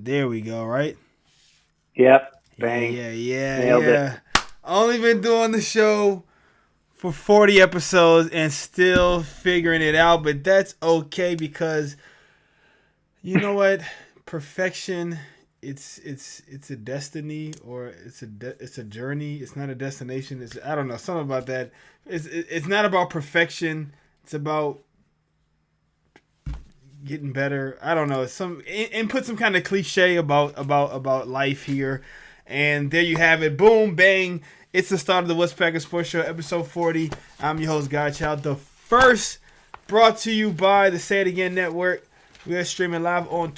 There we go, right? Yep. Yeah, Bang. yeah, yeah, Nailed it. yeah. Only been doing the show for 40 episodes and still figuring it out, but that's okay because you know what? Perfection, it's a destiny or it's a journey. It's not a destination. It's I don't know, something about that. It's not about perfection. It's about getting better. I don't know. Some and put some kind of cliche about life here. And there you have it. Boom, bang. It's the start of the What's Packin' Sports Show, episode 40. I'm your host, Godchild. The first brought to you by the Say It Again Network. We are streaming live on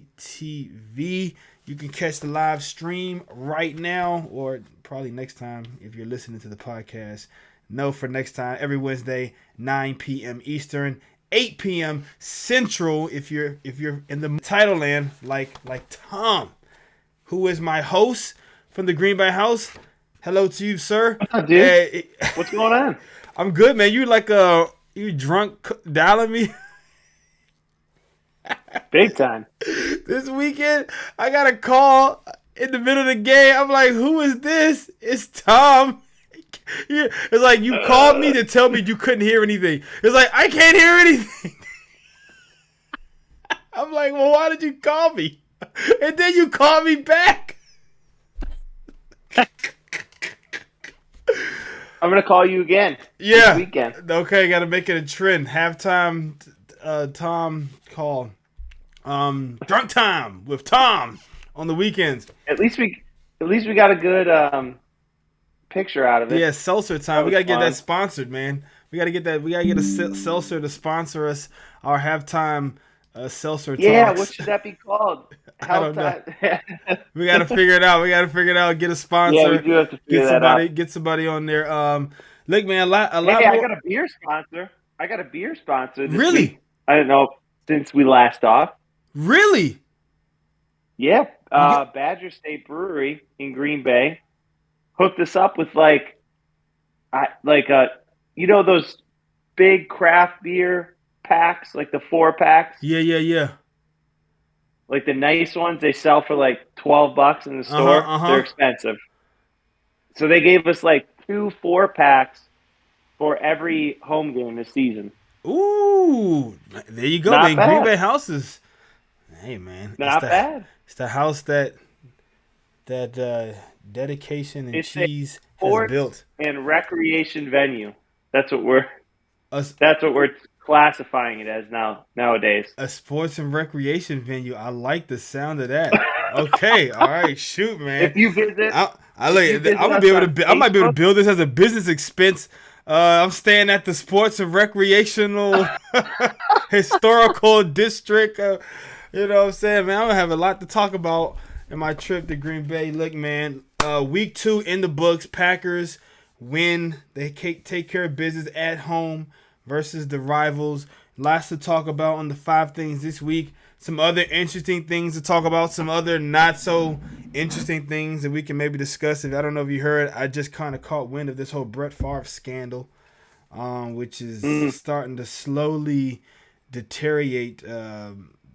twitch.tv/GDCHYLDTV. You can catch the live stream right now or probably next time if you're listening to the podcast. No, for next time, every Wednesday, 9 p.m. Eastern, 8 p.m. Central. If you're in the title land, like Tom, who is my host from the Green Bay House. Hello to you, sir. What's up, dude? Hey, What's going on? I'm good, man. You you drunk dialing me Big time. this weekend? I got a call in the middle of the game. I'm like, who is this? It's Tom. Yeah, it's like you called me to tell me you couldn't hear anything. It's like I can't hear anything. I'm like, well, why did you call me? And then you call me back. I'm gonna call you again. Yeah. This weekend. Okay, got to make it a trend. Halftime, Tom call. Drunk time with Tom on the weekends. At least we got a good picture out of it. Yeah, seltzer time. That We was gotta get fun. that sponsored, man. We gotta get that. We gotta get a seltzer to sponsor us. Our halftime seltzer Yeah, talks. what should that be called? I don't know. Halftime. We gotta figure it out. We gotta figure it out. Get a Yeah, we sponsor. do have to figure Get that somebody. out. Get somebody on there. Look, man, a Hey, lot I more. got a beer sponsor. This Really, week. I don't know since we last talked. really. Yeah, You get, Badger State Brewery in Green Bay hooked us up with like those big craft beer packs, like the 4 packs, yeah, yeah, yeah. like the nice ones they sell for like $12 in the Uh huh, store. uh They're huh. expensive. So they gave us like 2 4 packs for every home game this season. Ooh, there you go, Not man. Green bad. Bay houses. Hey, man, Not bad. it's the house that dedication and It's a cheese has sports built. and recreation venue. That's what we're A, that's what we're classifying it as nowadays. a sports and recreation venue. I like the sound of that. Okay, all right, shoot, man. If you visit I if you like. I'm visit gonna us be able on to. I might be able to Facebook, build this as a business expense. I'm staying at the sports and recreational historical district. You know what I'm saying, man? I'm gonna have a lot to talk about in my trip to Green Bay. Look, man, week 2 in the books. Packers win. They take care of business at home versus the rivals. Lots to talk about on the 5 things this week. Some other interesting things to talk about. Some other not so interesting things that we can maybe discuss. If I don't know if you heard, I just kind of caught wind of this whole Brett Favre scandal, which is mm, starting to slowly deteriorate.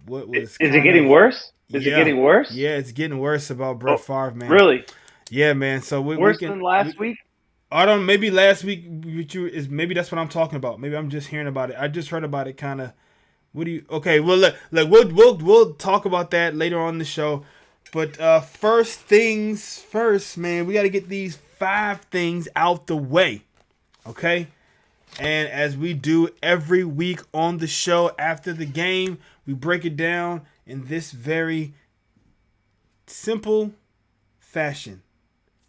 What was is it kind getting of worse? Is it yeah, getting worse? yeah, it's getting worse about Brett Oh, Favre, man. really? Yeah, man. So we Worse can than last week? I don't. Maybe last week with you is maybe that's what I'm talking about. Maybe I'm just hearing about it. I just heard about it, kind of. What do you? Okay, well, we'll talk about that later on in the show. But first things first, man. We got to get these 5 things out the way, okay? And as we do every week on the show after the game, we break it down in this very simple fashion: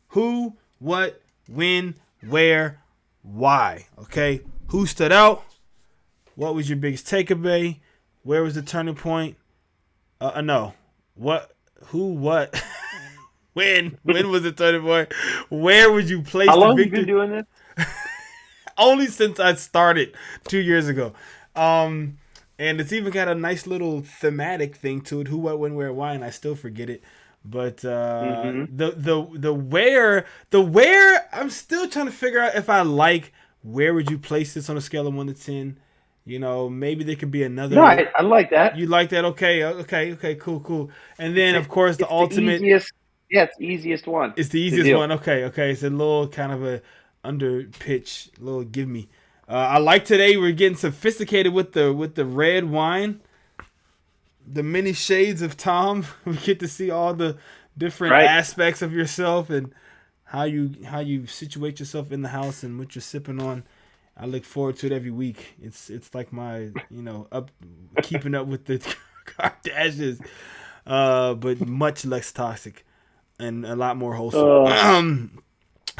who, what, when, where, why. Okay, who stood out? What was your biggest takeaway? Where was the turning point? No. What? Who? What? When? When was the turning point? Where would you place How the long have you been victory? doing this? Only since I started 2 years ago. And it's even got a nice little thematic thing to it. Who, what, when, where, why, and I still forget it. But Mm-hmm. the where I'm still trying to figure out if I like. Where would you place this on a scale of 1 to 10? Maybe there could be No, another. I like that. You like that? Okay, okay, cool. And then of course the It's the ultimate. easiest. Yeah, it's the easiest one It's the to easiest do. one. Okay. It's a little kind of a under pitch, little give me. I like today we're getting sophisticated with the red wine, the many shades of Tom. We get to see all the different Right. aspects of yourself and how you situate yourself in the house and what you're sipping on. I look forward to it every week. It's like my up keeping up with the Kardashians, but much less toxic and a lot more wholesome. Uh,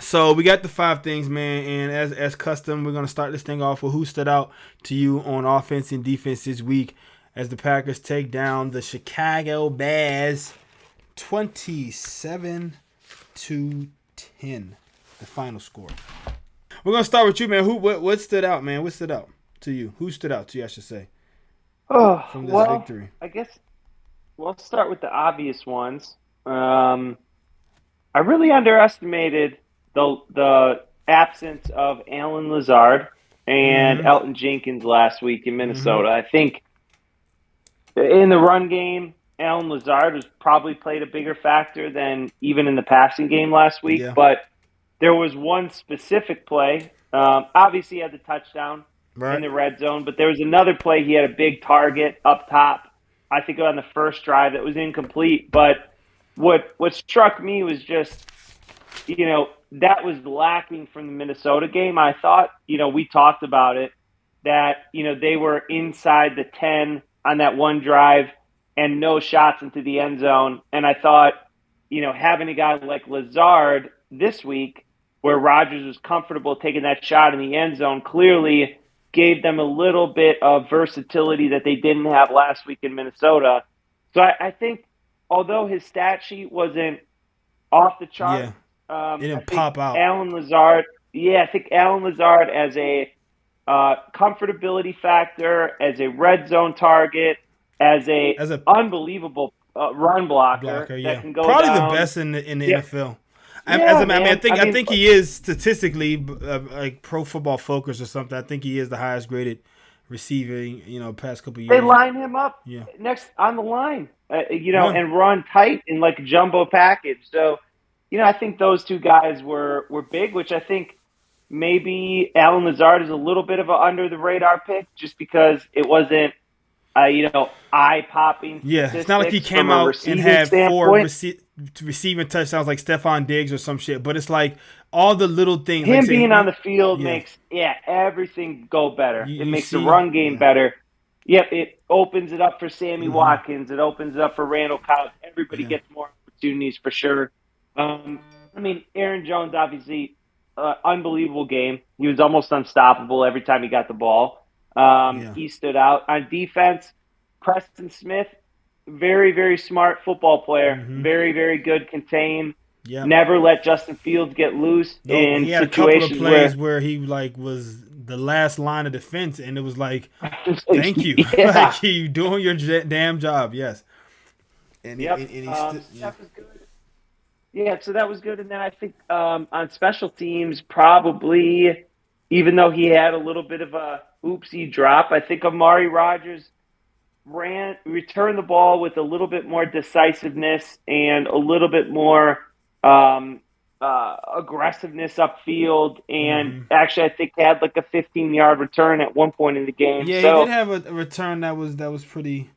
So we got the 5 things, man, and as custom, we're gonna start this thing off with who stood out to you on offense and defense this week as the Packers take down the Chicago Bears, 27-10, the final score. We're gonna start with you, man. What stood out, man? What stood out to you? Who stood out to you? I should say from this well, victory. I guess we'll start with the obvious ones. I really underestimated the absence of Alan Lazard and Mm-hmm. Elton Jenkins last week in Mm-hmm. Minnesota. I think in the run game, Alan Lazard has probably played a bigger factor than even in the passing game last week. Yeah. But there was one specific play. Obviously, he had the touchdown in Right. the red zone, but there was another play. He had a big target up top. I think on the first drive that was incomplete. But what struck me was just that was lacking from the Minnesota game. I thought we talked about it that they were inside the 10 on that one drive and no shots into the end zone. And I thought having a guy like Lazard this week where Rodgers was comfortable taking that shot in the end zone clearly gave them a little bit of versatility that they didn't have last week in Minnesota. So I think although his stat sheet wasn't off the chart, Yeah. It I didn't think pop out Alan Lazard. Yeah, I think Alan Lazard as a comfortability factor, as a red zone target, as a as a unbelievable run blocker blocker. that Yeah, can go probably the down. best in the Yeah, NFL. yeah, I mean, man. I I mean, think he is statistically like Pro Football Focus or something. I think he is the highest graded receiving. Past couple of they years. line him up Yeah. next on the line, Yeah. and run tight in like a jumbo package. So, I think those two guys were big, which I think maybe Alan Lazard is a little bit of an under the radar pick just because it wasn't, eye popping Yeah. It's not like he statistics from came a out and receiving had four standpoint. receiving touchdowns like Stephon Diggs or some shit. But it's like all the little things, like Him say, being on the field yeah, makes everything go better. It you makes the see, run game yeah, better. Yep, it opens it up for Sammy mm-hmm, Watkins. It opens it up for Randall Cobb. Everybody yeah, gets more opportunities for sure. I mean, Aaron Jones obviously unbelievable game. He was almost unstoppable every time he got the ball. yeah, He stood out on defense. Preston Smith, very very smart football player. mm-hmm, Very very good contain. yeah. Never let Justin Fields get loose Though in he had a couple of situations plays where where he like was the last line of defense, and it was like, thank you, yeah. like you doing your damn job, yes. Yep. And he So yeah, that was good. Yeah, so that was good. And then I think on special teams, probably, even though he had a little bit of a oopsie drop, I think Amari Rodgers returned the ball with a little bit more decisiveness and a little bit more um, aggressiveness upfield. And mm-hmm. actually, I think had like a 15-yard return at one point in the game. Yeah, he did So, have a return that was pretty.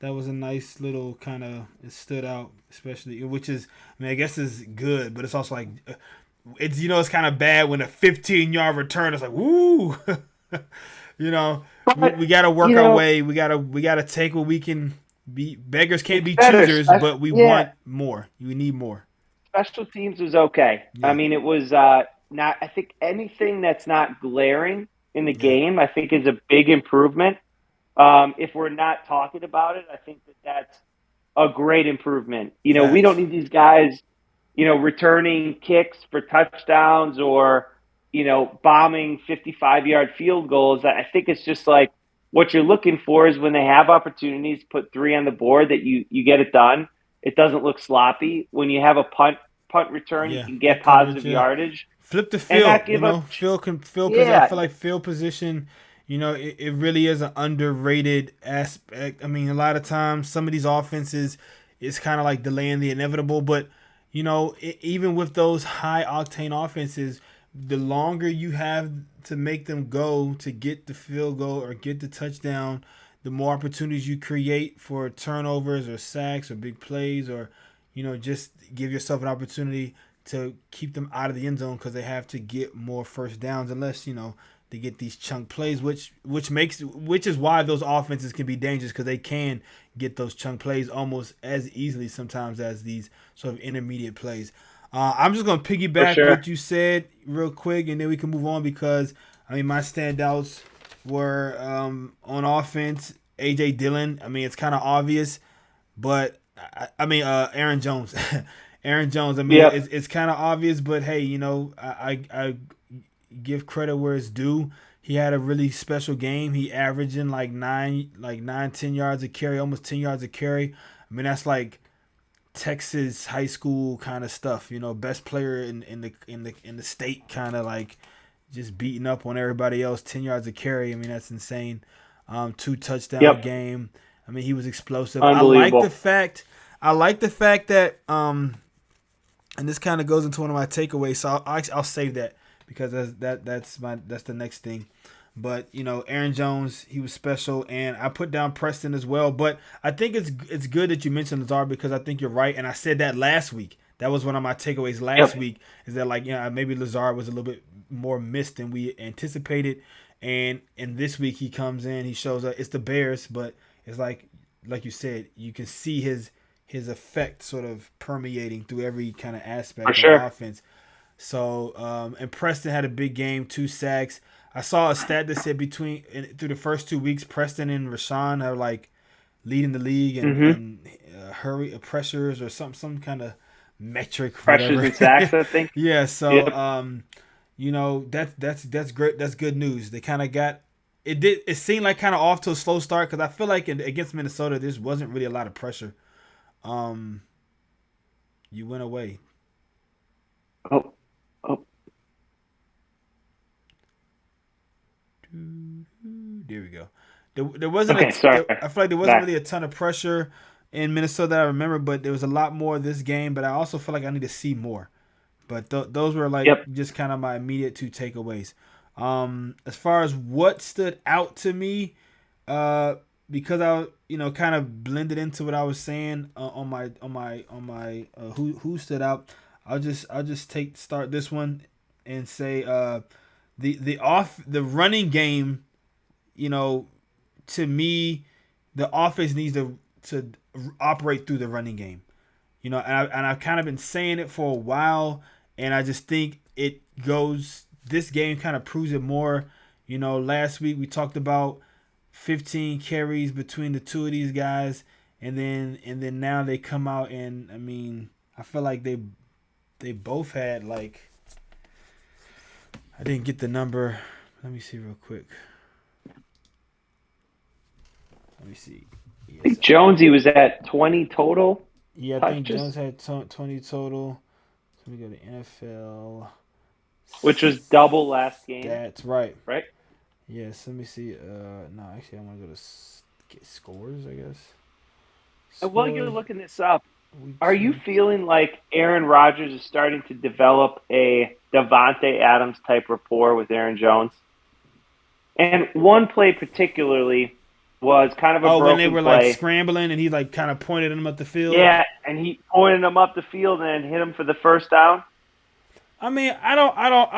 That was a nice little kind of. It stood out, especially which is. I mean, I guess is good, but it's also like it's it's kind of bad when a 15-yard return is like woo. We but, got to work you our know, way. We got to take what we can. Be beggars can't it's be better. choosers, but we Yeah, want more. We need more. special teams was okay. I Yeah, mean, it was not. I think anything that's not glaring in the yeah, game, I think, is a big improvement. If we're not talking about it, I think that's a great improvement. We don't facts. need these guys, returning kicks for touchdowns or bombing 55-yard field goals. I think it's just like what you're looking for is when they have opportunities, put three on the board that you get it done. It doesn't look sloppy. When you have a punt return, you Yeah, can good get coverage. positive Yeah, yardage flip the and field. not give up. Field can field. I Yeah, feel like field position. it really is an underrated aspect. I mean, a lot of times some of these offenses, it's kind of like delaying the inevitable. But even with those high octane offenses, the longer you have to make them go to get the field goal or get the touchdown, the more opportunities you create for turnovers or sacks or big plays, or just give yourself an opportunity to keep them out of the end zone because they have to get more first downs, unless they get these chunk plays, which is why those offenses can be dangerous, because they can get those chunk plays almost as easily sometimes as these sort of intermediate plays. I'm just gonna For piggyback sure. what you said real quick, and then we can move on, because I mean my standouts were on offense. AJ Dillon. I mean, it's kind of obvious, but I mean Aaron Jones. Aaron Jones. I mean, Yep. it's kind of obvious, but hey, I give credit where it's due. He had a really special game. He averaging like 10 yards a carry, almost 10 yards a carry. I mean, that's like Texas high school kind of stuff. Best player in the state, kind of like just beating up on everybody else. 10 yards a carry. I mean, that's insane. Two touchdown Yep. game. I mean, he was explosive. I like the Unbelievable. fact. I like the fact that and this kind of goes into one of my takeaways. So I'll save that, because that's the next thing. But Aaron Jones, he was special, and I put down Preston as well. But I think it's good that you mentioned Lazard, because I think you're right, and I said that last week. That was one of my takeaways last Yep. week. Is that like maybe Lazard was a little bit more missed than we anticipated, and this week he comes in, he shows up. It's the Bears, but it's like you said, you can see his effect sort of permeating through every kind of For aspect on sure. offense. So, and Preston had a big game, 2 sacks. I saw a stat that said through the first 2 weeks, Preston and Rashawn are like leading the league and Mm-hmm. hurry pressures or some kind of metric, Pressures whatever. and sacks, I think. Yeah. So, Yep. that's great. That's good news. They kind of got it. It seemed like kind of off to a slow start, because I feel like against Minnesota, there wasn't really a lot of pressure. Um, you went away. Oh, oh. There we go. There wasn't Okay. Sorry. I feel like there wasn't Back. really a ton of pressure in Minnesota that I remember, but there was a lot more this game. But I also feel like I need to see more. But those were like Yep. just kind of my immediate two takeaways. As far as what stood out to me, uh, because I kind of blended into what I was saying on my who stood out. I'll just start this one and say the running game. You know, to me, the offense needs to operate through the running game. I've kind of been saying it for a while, and I just think it goes. This game kind of proves it more. Last week we talked about 15 carries between the two of these guys, and then now they come out, and I mean, I feel like they both had like, I didn't get the number. Let me see real quick. Let me see. I Yes. think Jonesy was at 20 total Yeah, I think Jones touches, had 20 total. So we go to NFL which was double last game, stats. Right. right? Yes, let me see. No, actually, I want to go to get scores, I guess. And while you're Scores, looking this up, week are you two. feeling like Aaron Rodgers is starting to develop a Devontae Adams type rapport with Aaron Jones? And one play particularly was kind of a Oh, when they broken were like play. scrambling and he like kind of pointed them up the field. Yeah, and he pointed him up the field and hit him for the first down. I mean, I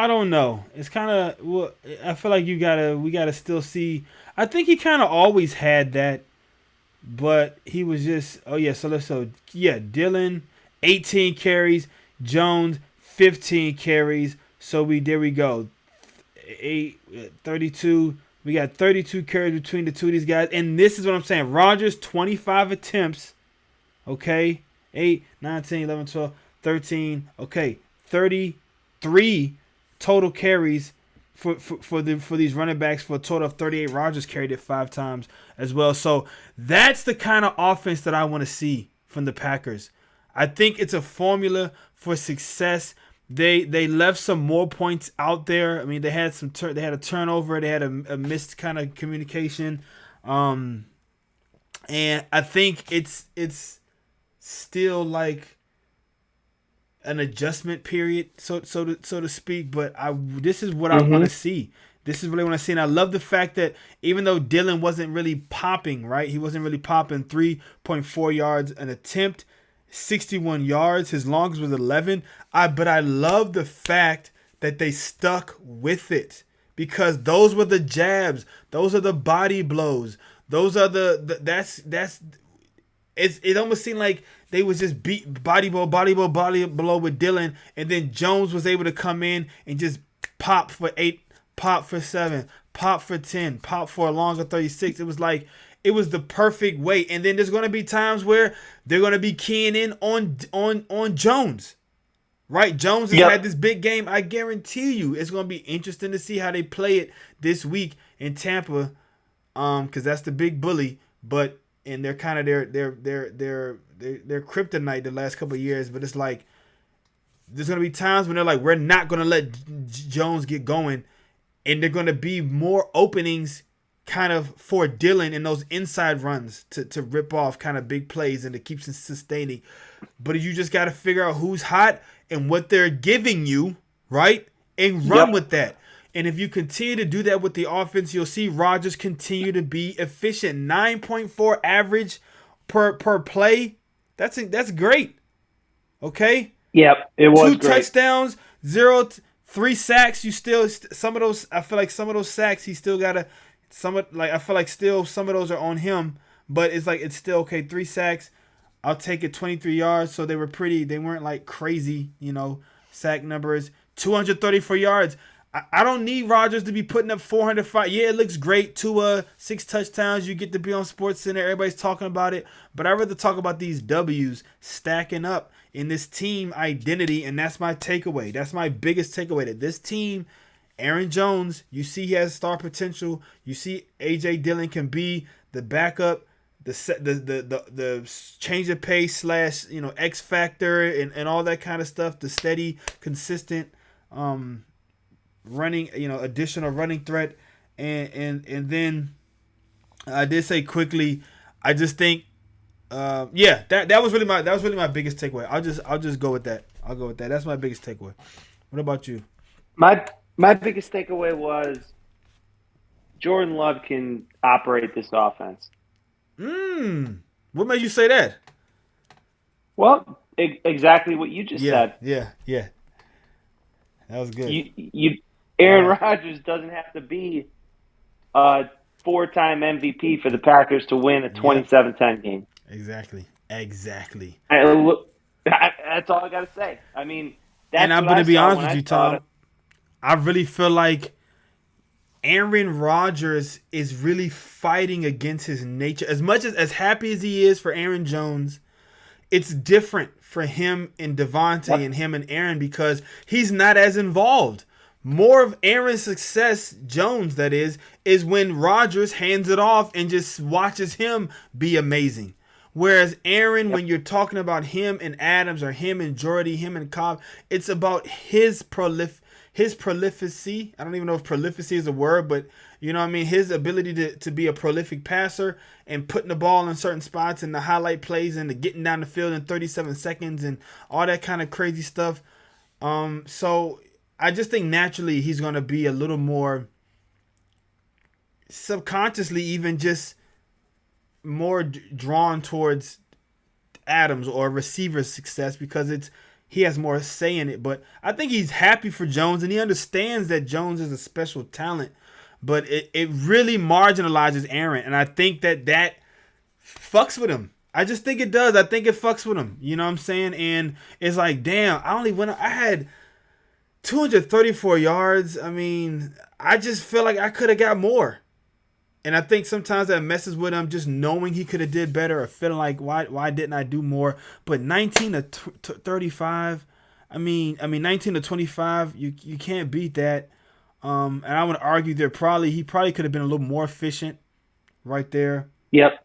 don't know. It's kind of, well, I feel like we gotta still see. I think he kind of always had that, but he was just, oh yeah. So yeah, Dylan, 18 carries, Jones, 15 carries. So there we go, 32. We got 32 carries between the two of these guys, and this is what I'm saying. Rodgers, 25 attempts. Okay, 8, 9, 10, 11, 12, 13. Okay, 33 total carries for these running backs, for a total of 38. Rodgers carried it 5 times as well. So that's the kind of offense that I want to see from the Packers. I think it's a formula for success They left some more points out there. I mean, they had they had a turnover, they had a missed kind of communication, and I think it's still like an adjustment period, so to speak. But this is what I want to see. This is really what I see, and I love the fact that even though Dylan wasn't really popping, right? He wasn't really popping. 3.4 yards an attempt, 61 yards. His longest was 11. But I love the fact that they stuck with it, because those were the jabs. Those are the body blows. Those are that's it almost seemed like they was just beat body blow with Dylan, and then Jones was able to come in and just pop for 8, pop for 7, pop for 10, pop for a longer 36. It was like it was the perfect way. And then there's gonna be times where they're gonna be keying in on Jones. Right? Jones has had this big game. I guarantee you it's gonna be interesting to see how they play it this week in Tampa. Because that's the big bully. But and they're kind of their kryptonite the last couple of years. But it's like there's gonna be times when they're like, we're not gonna let Jones get going, and they're gonna be more openings kind of for Dylan in those inside runs to rip off kind of big plays and to keep sustaining. But you just got to figure out who's hot and what they're giving you, right? And run with that. And if you continue to do that with the offense, you'll see Rodgers continue to be efficient. 9.4 average per play. That's great. Okay? Yep, it was 2 touchdowns, 3 sacks. You still some of those. I feel like some of those sacks he still gotta. I feel like still some of those are on him, but it's still okay. 3 sacks. I'll take it. 23 yards. So they weren't like crazy, sack numbers. 234 yards. I don't need Rodgers to be putting up 405. Yeah, it looks great. 6 touchdowns. You get to be on SportsCenter. Everybody's talking about it. But I'd rather talk about these W's stacking up in this team identity, and that's my takeaway. That's my biggest takeaway. That this team, Aaron Jones, you see he has star potential. You see A.J. Dillon can be the backup, the change of pace / X factor and all that kind of stuff. The steady, consistent running, additional running threat, and then I did say quickly. I just think, that was really my biggest takeaway. I'll just go with that. I'll go with that. That's my biggest takeaway. What about you? My biggest takeaway was Jordan Love can operate this offense. What made you say that? Well, exactly what you just said. Yeah. That was good. Aaron Rodgers doesn't have to be a 4-time MVP for the Packers to win a 27-10 game. Exactly. That's all I got to say. I mean, and I'm going to be honest with you, Tom. I really feel like Aaron Rodgers is really fighting against his nature. As much as happy as he is for Aaron Jones, it's different for him and Devontae and him and Aaron because he's not as involved. More of Aaron's success, Jones that is when Rodgers hands it off and just watches him be amazing. Whereas Aaron, when you're talking about him and Adams or him and Jordy, him and Cobb, it's about his prolificacy. I don't even know if prolificacy is a word, but you know what I mean? His ability to be a prolific passer and putting the ball in certain spots and the highlight plays and the getting down the field in 37 seconds and all that kind of crazy stuff. So I just think naturally he's going to be a little more subconsciously even just more drawn towards Adams or receiver's success because he has more say in it. But I think he's happy for Jones and he understands that Jones is a special talent. But it really marginalizes Aaron. And I think that fucks with him. I just think it does. I think it fucks with him. You know what I'm saying? And it's like, damn, I had 234 yards. I mean, I just feel like I could have got more. And I think sometimes that messes with him, just knowing he could have did better or feeling like why didn't I do more? But 19 to 35, I mean 19 to 25, you can't beat that. And I would argue he probably could have been a little more efficient right there. Yep.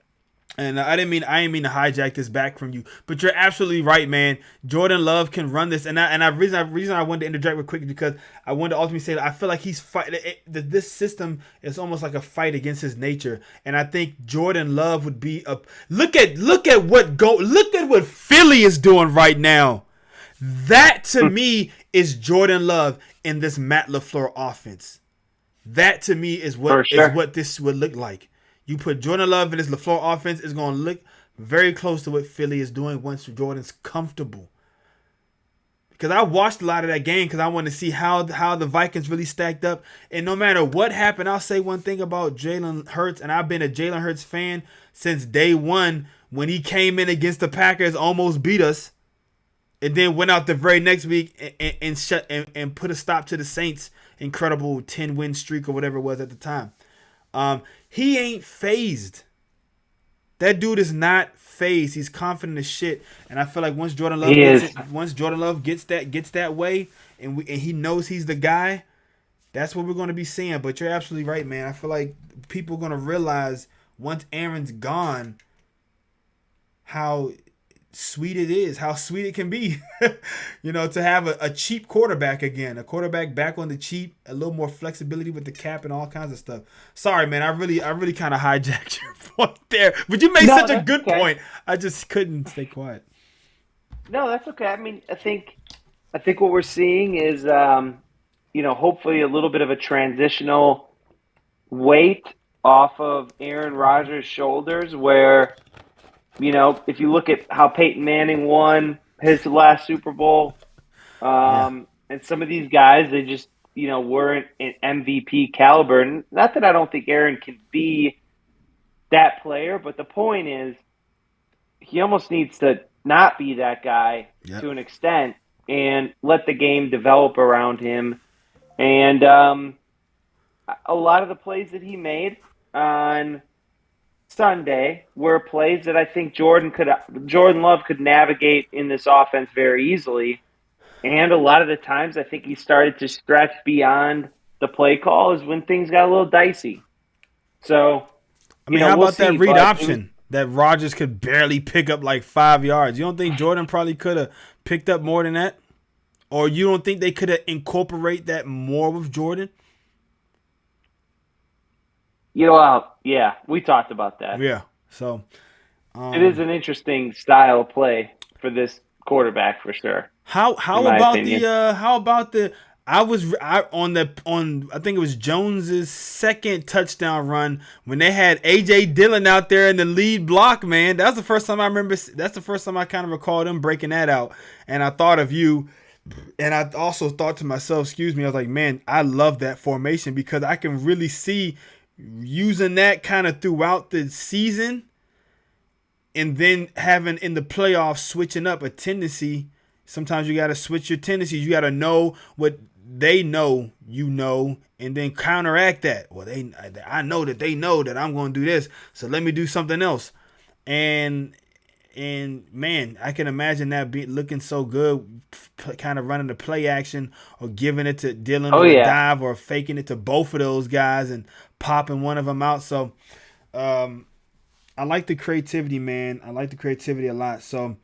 And I didn't mean to hijack this back from you, but you're absolutely right, man. Jordan Love can run this, reason I wanted to interject real quick because I wanted to ultimately say that I feel like he's fight. This system is almost like a fight against his nature, and I think Jordan Love would be a look at what Philly is doing right now. That to me is Jordan Love in this Matt LaFleur offense. That to me For is sure. what this would look like. You put Jordan Love in this LaFleur offense, it's going to look very close to what Philly is doing once Jordan's comfortable. Because I watched a lot of that game because I wanted to see how the Vikings really stacked up. And no matter what happened, I'll say one thing about Jalen Hurts, and I've been a Jalen Hurts fan since day one when he came in against the Packers, almost beat us, and then went out the very next week and put a stop to the Saints' incredible 10-win streak or whatever it was at the time. He ain't phased. That dude is not phased. He's confident as shit. And I feel like once Jordan Love He gets is. it, once Jordan Love gets that way, and he knows he's the guy, that's what we're going to be seeing. But you're absolutely right, man. I feel like people are going to realize once Aaron's gone how sweet it is, how sweet it can be, to have a cheap quarterback again, a quarterback back on the cheap, a little more flexibility with the cap and all kinds of stuff. Sorry, man, I really kind of hijacked your point there, but you made No, such a that's good okay. point. I just couldn't stay quiet. No, that's okay. I mean, I think what we're seeing is, hopefully a little bit of a transitional weight off of Aaron Rodgers' shoulders, where if you look at how Peyton Manning won his last Super Bowl, Yeah, and some of these guys, they just, weren't an MVP caliber. And not that I don't think Aaron can be that player, but the point is he almost needs to not be that guy yep. to an extent and let the game develop around him. And a lot of the plays that he made on Sunday were plays that I think Jordan Love could navigate in this offense very easily. And a lot of the times, I think he started to stretch beyond the play call is when things got a little dicey. So, I mean, how we'll about that see. read But it was, option that Rogers could barely pick up like 5 yards? You don't think Jordan probably could have picked up more than that, or you don't think they could have incorporate that more with Jordan? yeah, we talked about that. Yeah. So, It is um, an interesting style of play for this quarterback for sure, in how my about the opinion. I think it was Jones's second touchdown run when they had AJ Dillon out there in the lead block, man. That's the first time I remember that's the first time I kind of recall them breaking that out. And I thought of you, and I also thought to myself, excuse me, I was like, man, I love that formation because I can really see using that kind of throughout the season, and then having in the playoffs switching up a tendency. Sometimes you got to switch your tendencies. You got to know what they know, and then counteract that. Well, I know that they know that I'm going to do this, so let me do something else. And man, I can imagine that be looking so good, kind of running the play action or giving it to Dylan Oh on a yeah, dive or faking it to both of those guys and popping one of them out. So um, I like the creativity, man. I like the creativity a lot. So,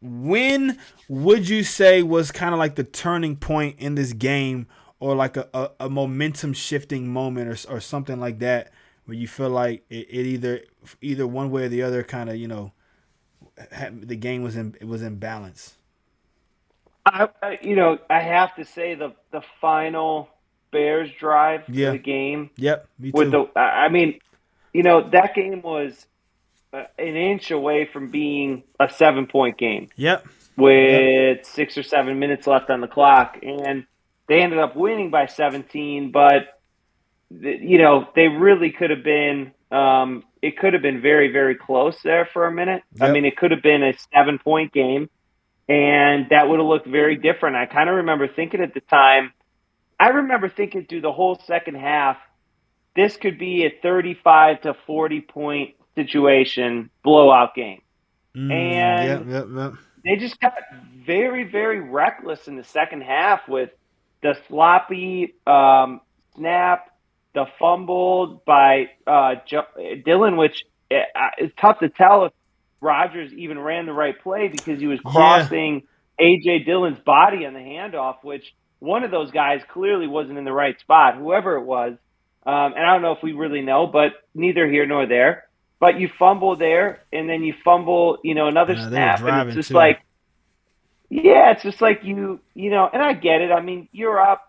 when would you say was kind of like the turning point in this game, or like a momentum shifting moment, or something like that, where you feel like it either one way or the other, kind of the game was in balance? I have to say the final Bears drive of Yeah. the game Yep. Me with too. I mean, that game was an inch away from being a 7 point game Yep. Yep. with 6 or 7 minutes left on the clock, and they ended up winning by 17. But they really could have been. It could have been very, very close there for a minute. I mean, Yep. it could have been a 7 point game, and that would have looked very different. I kind of remember thinking at the time. I remember thinking through the whole second half, this could be a 35 to 40 point situation, blowout game. Yep. And Yep. Yep. they just got very, very reckless in the second half with the sloppy snap, the fumble by Dylan, which it's tough to tell if Rodgers even ran the right play because he was Yeah. crossing A.J. Dillon's body on the handoff, which one of those guys clearly wasn't in the right spot, whoever it was. And I don't know if we really know, but neither here nor there. But you fumble there, and then you fumble, another They were snap, and it's driving just too. like, yeah, it's just like and I get it. I mean, you're up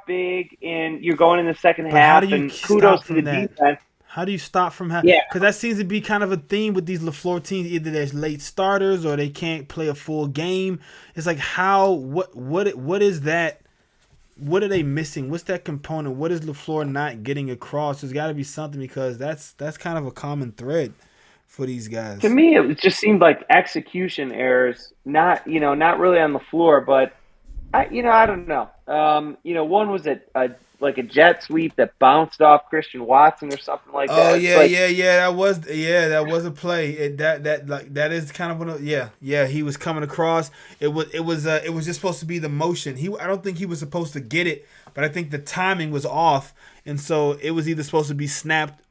big, and you're going in the second But how do half, you and kudos stop to the from that? defense. How do you stop from Yeah, because that seems to be kind of a theme with these LaFleur teams. Either there's late starters or they can't play a full game. It's like what is that? What are they missing? What's that component? What is LaFleur not getting across? There's got to be something because that's kind of a common thread for these to guys. me, it just seemed like execution errors, not really on the floor, but I don't know. One was like a jet sweep that bounced off Christian Watson or something like Oh that. It's yeah, like, yeah. That was a play. That is kind of one of yeah. He was coming across. It was just supposed to be the motion. I don't think he was supposed to get it, but I think the timing was off, and so it was either supposed to be snapped.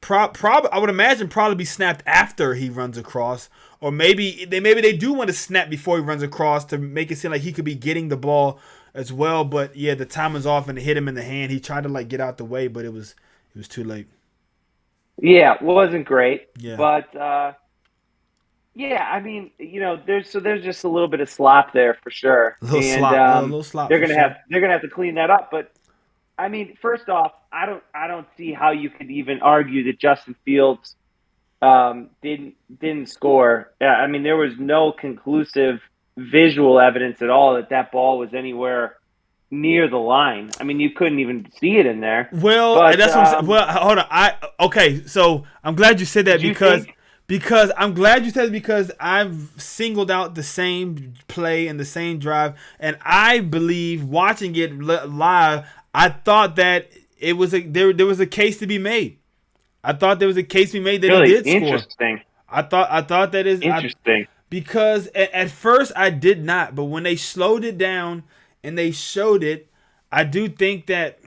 I would imagine probably be snapped after he runs across, or maybe they do want to snap before he runs across to make it seem like he could be getting the ball as well. But yeah, the time was off and it hit him in the hand. He tried to like get out the way, but it was too late. yeah, it wasn't great, Yeah, but yeah, I mean, there's just a little bit of slop there for sure, a little and slop, a little slop they're for gonna have sure. they're gonna have to clean that up. But I mean, first off, I don't see how you could even argue that Justin Fields didn't score. Yeah, I mean, there was no conclusive visual evidence at all that ball was anywhere near the line. I mean, you couldn't even see it in there. Well, But that's what I'm saying. Well, hold on. Okay. So I'm glad you said that did you think? because I'm glad you said it because I've singled out the same play and the same drive, and I believe watching it live, I thought that it was there was a case to be made. I thought there was a case to be made that he Really did score. interesting. I thought that is Interesting. because at first I did not, but when they slowed it down and they showed it, I do think that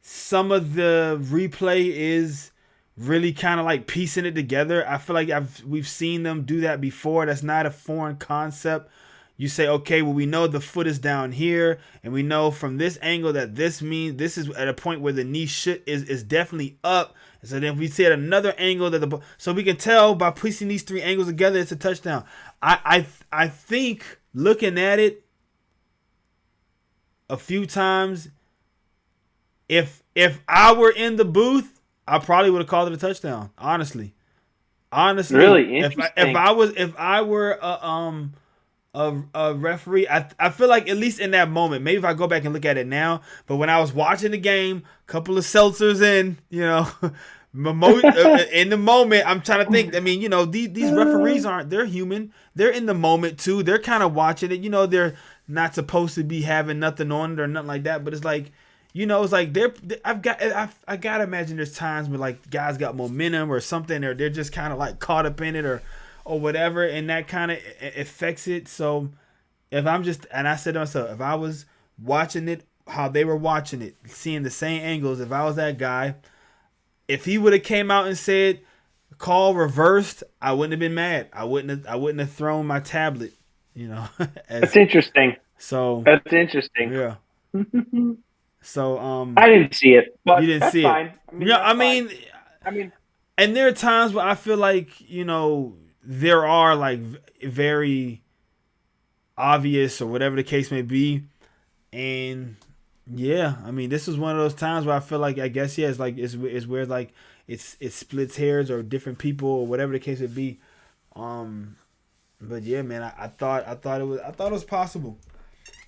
some of the replay is really kind of like piecing it together. I feel like we've seen them do that before. That's not a foreign concept. You say, okay, well, we know the foot is down here, and we know from this angle that this means this is at a point where the knee is definitely up. And so then we see at another angle that so we can tell by piecing these three angles together, it's a touchdown. I think looking at it a few times, if I were in the booth, I probably would have called it a touchdown. Honestly, Really if interesting. I were a referee, I feel like at least in that moment, maybe if I go back and look at it now, but when I was watching the game, couple of seltzers in, in the moment, I'm trying to think. I mean, these referees they're human. They're in the moment too. They're kind of watching it. They're not supposed to be having nothing on it or nothing like that. But it's like, it's like I gotta imagine there's times where like guys got momentum or something, or they're just kind of like caught up in it or whatever, and that kind of affects it. So if I'm just, and I said to myself, if I was watching it how they were watching it, seeing the same angles, if I was that guy, if he would have came out and said call reversed, I wouldn't have been mad. I wouldn't have thrown my tablet, That's as interesting. so That's interesting. yeah. So I didn't see it, you but didn't that's see it. fine. I mean, Yeah, that's I fine. mean, I mean, and there are times where I feel like, there are like very obvious or whatever the case may be. And yeah, I mean, this is one of those times where I feel like, I guess, yeah, it's like, it's where like it splits hairs or different people or whatever the case would be. But yeah, man, I thought it was possible.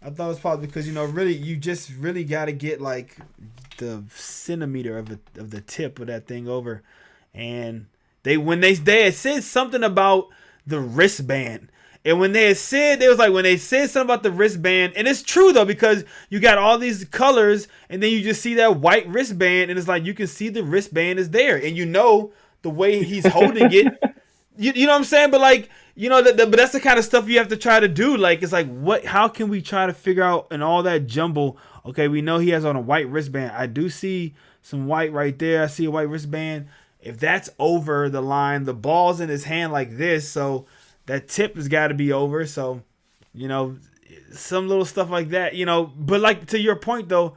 I thought it was possible because, really, you just really got to get like the centimeter of the tip of that thing over. And when they had said something about the wristband. And when they said something about the wristband, and it's true though, because you got all these colors, and then you just see that white wristband, and it's like you can see the wristband is there, and the way he's holding it. You know what I'm saying? But like, but that's the kind of stuff you have to try to do. Like, it's like, how can we try to figure out in all that jumble? Okay, we know he has on a white wristband. I do see some white right there. I see a white wristband. If that's over the line, the ball's in his hand like this, so that tip has got to be over. So, some little stuff like that, But like to your point though,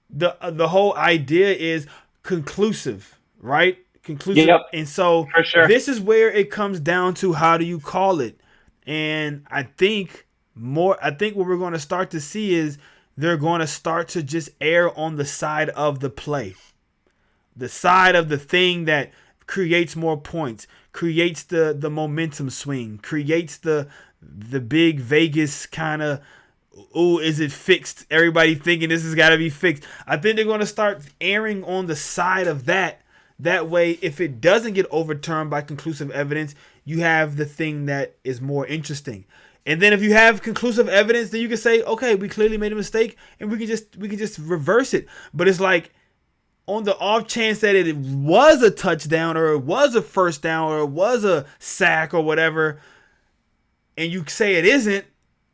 the whole idea is conclusive, right? Conclusive. Yep, And so for sure. this is where it comes down to how do you call it? And I think what we're going to start to see is they're going to start to just err on the side of the play. The side of the thing that creates more points, creates the momentum swing, creates the big Vegas kind of, oh, is it fixed? Everybody thinking this has got to be fixed. I think they're going to start erring on the side of that. That way, if it doesn't get overturned by conclusive evidence, you have the thing that is more interesting. And then if you have conclusive evidence, then you can say, okay, we clearly made a mistake, and we can just reverse it. But it's like, on the off chance that it was a touchdown or it was a first down or it was a sack or whatever, and you say it isn't,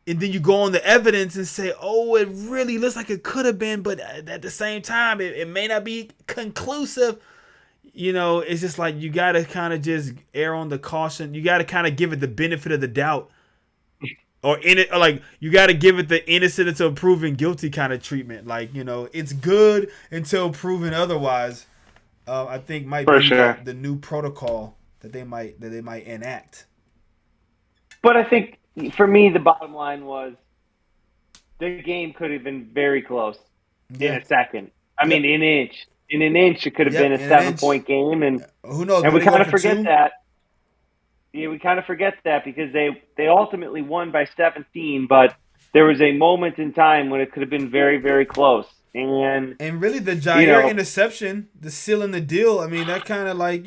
and then you go on the evidence and say, oh, it really looks like it could have been, but at the same time, it may not be conclusive. It's just like you got to kind of just err on the caution. You got to kind of give it the benefit of the doubt. Or you got to give it the innocent until proven guilty kind of treatment. Like, it's good until proven otherwise. I think might For be sure. the new protocol that they might enact. But I think for me, the bottom line was the game could have been very close in a second. I mean, an inch. In an inch, it could have been a 7-point game, and who knows? And we kind of forget that. Yeah, we kind of forget that because they ultimately won by 17, but there was a moment in time when it could have been very, very close. And really the Jair interception, the sealing the deal, I mean, that kind of like,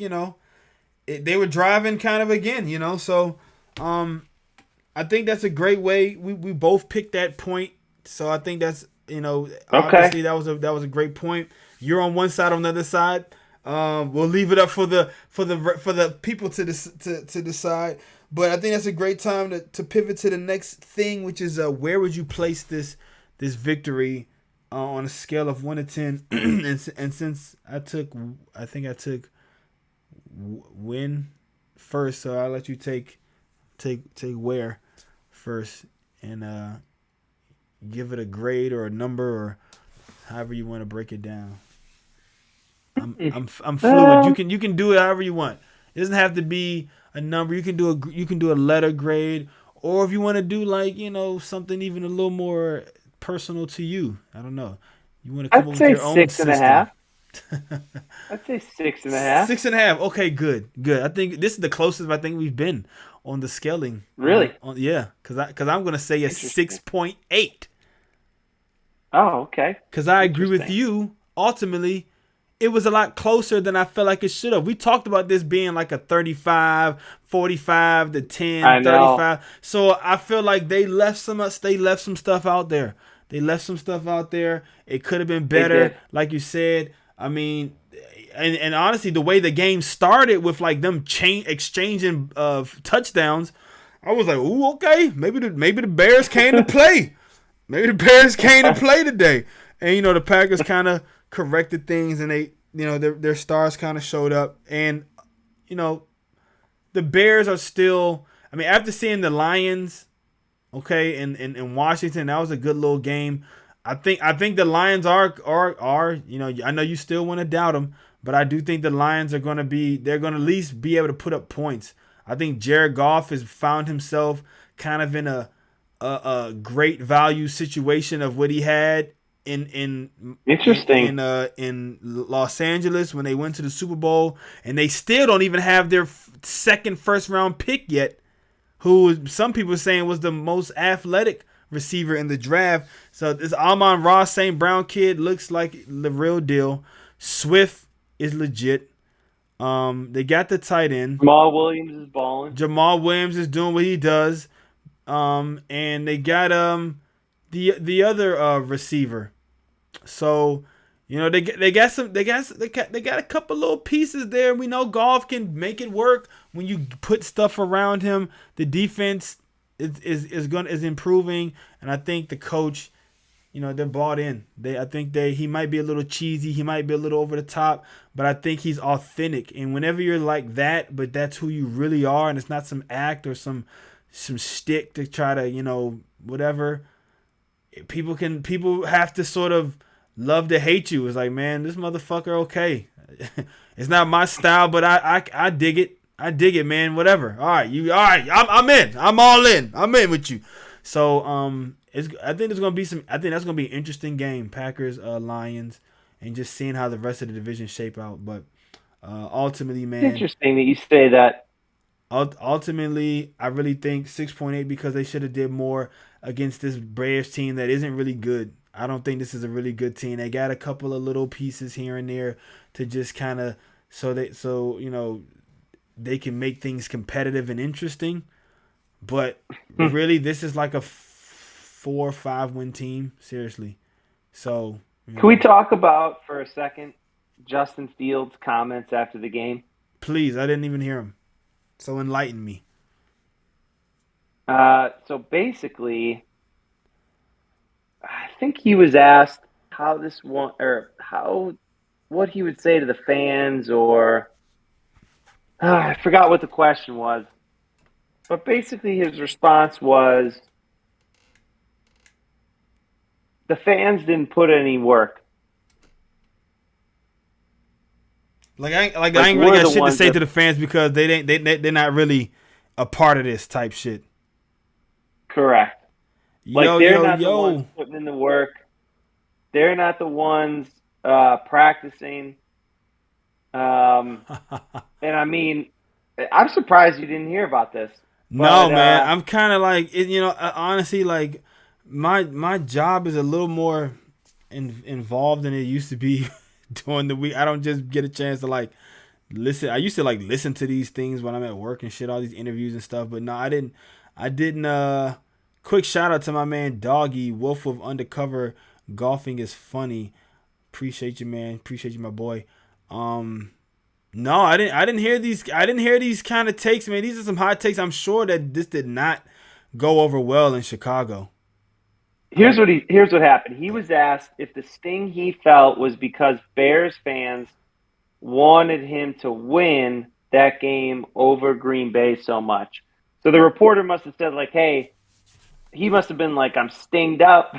they were driving kind of again, So I think that's a great way. We both picked that point. So I think that's, obviously that was a great point. You're on one side, on the other side. We'll leave it up for the people to decide. But I think that's a great time to pivot to the next thing, which is where would you place this victory on a scale of 1 to 10? and since I took win first, so I'll let you take where first and give it a grade or a number or however you want to break it down. I'm fluid. You can do it however you want. It doesn't have to be a number. You can do a letter grade, or if you want to do like something even a little more personal to you. I don't know. You want to come up with your own system. I'd say 6.5. I'd say 6.5. 6.5. Okay, good. I think this is the closest I think we've been on the scaling. Really? Yeah, because I'm gonna say a 6.8. Oh, okay. Because I agree with you. Ultimately, it was a lot closer than I felt like it should have. We talked about this being like a 35, 45 to 10, 35. So I feel like they left some stuff out there. It could have been better, like you said. I mean, and honestly, the way the game started with like them exchanging touchdowns, I was like, ooh, okay, maybe the Bears came to play. Maybe the Bears came to play today. And, the Packers kind of corrected things and they, their stars kind of showed up. And, the Bears are still, I mean, after seeing the Lions, okay, in Washington, that was a good little game. I think the Lions are, I know you still want to doubt them, but I do think the Lions they're going to at least be able to put up points. I think Jared Goff has found himself kind of in a great value situation of what he had in Los Angeles when they went to the Super Bowl, and they still don't even have their second first round pick yet, who some people are saying was the most athletic receiver in the draft. So this Amon-Ra St. Brown kid looks like the real deal. Swift is legit. They got the tight end. Jamal Williams is balling. Jamal Williams is doing what he does. And they got the other receiver. So, they got a couple little pieces there. We know Goff can make it work when you put stuff around him. The defense is improving, and I think the coach they're bought in. I think he might be a little cheesy, he might be a little over the top, but I think he's authentic. And whenever you're like that, but that's who you really are, and it's not some act or some stick to try to, whatever. People have to sort of love to hate you. It's like, man, this motherfucker, okay. It's not my style, but I dig it. I dig it, man. Whatever. All right. I'm in. I'm all in. I'm in with you. So I think that's gonna be an interesting game. Packers, Lions, and just seeing how the rest of the division shape out. But ultimately, man, interesting that you say that. Ultimately, I really think 6.8 because they should have did more against this Braves team that isn't really good. I don't think this is a really good team. They got a couple of little pieces here and there to just kind of they can make things competitive and interesting. But really, this is like a 4 or 5 win team. Seriously. So can we talk about for a second Justin Fields' comments after the game? Please, I didn't even hear him. So enlighten me. So basically, I think he was asked what he would say to the fans, or I forgot what the question was. But basically, his response was, the fans didn't put any work. I ain't really got shit to say to the fans because they're not really a part of this type shit. Correct. They're not the ones putting in the work. They're not the ones practicing. And I mean, I'm surprised you didn't hear about this. No, man, I'm kind of like, honestly, like my job is a little more involved than it used to be during the week. I don't just get a chance to listen. I used to listen to these things when I'm at work and shit, all these interviews and stuff. But no, I didn't. Quick shout out to my man Doggy Wolf of Undercover Golfing is funny. Appreciate you, man. Appreciate you, my boy. No, I didn't hear these. I didn't hear these kind of takes, man. These are some hot takes. I'm sure that this did not go over well in Chicago. Here's what happened. He was asked if the sting he felt was because Bears fans wanted him to win that game over Green Bay so much. So the reporter must have said, hey, he must have been like, I'm stinged up.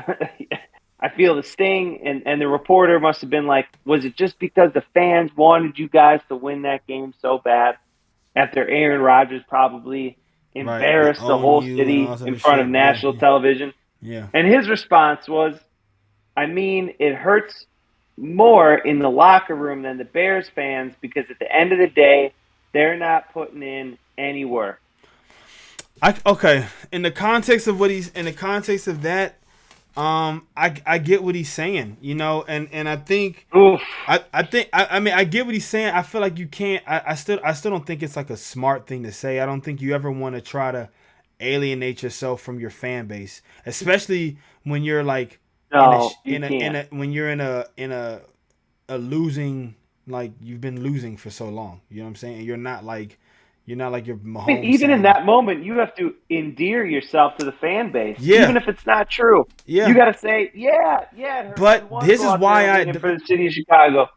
I feel the sting. And the reporter must have been like, was it just because the fans wanted you guys to win that game so bad after Aaron Rodgers probably embarrassed the whole city in front of national television? Yeah. And his response was, I mean, it hurts more in the locker room than the Bears fans because at the end of the day, they're not putting in any work. In the context of that, I get what he's saying, and I think I get what he's saying. I feel like you can't. I still don't think it's like a smart thing to say. I don't think you ever want to try to alienate yourself from your fan base, especially when you're like when you're in a losing, like you've been losing for so long. You know what I'm saying? And you're not like you're Mahomes. I mean, even in that moment, you have to endear yourself to the fan base, even if it's not true. Yeah, you got to say, yeah. But this is why for the city of Chicago.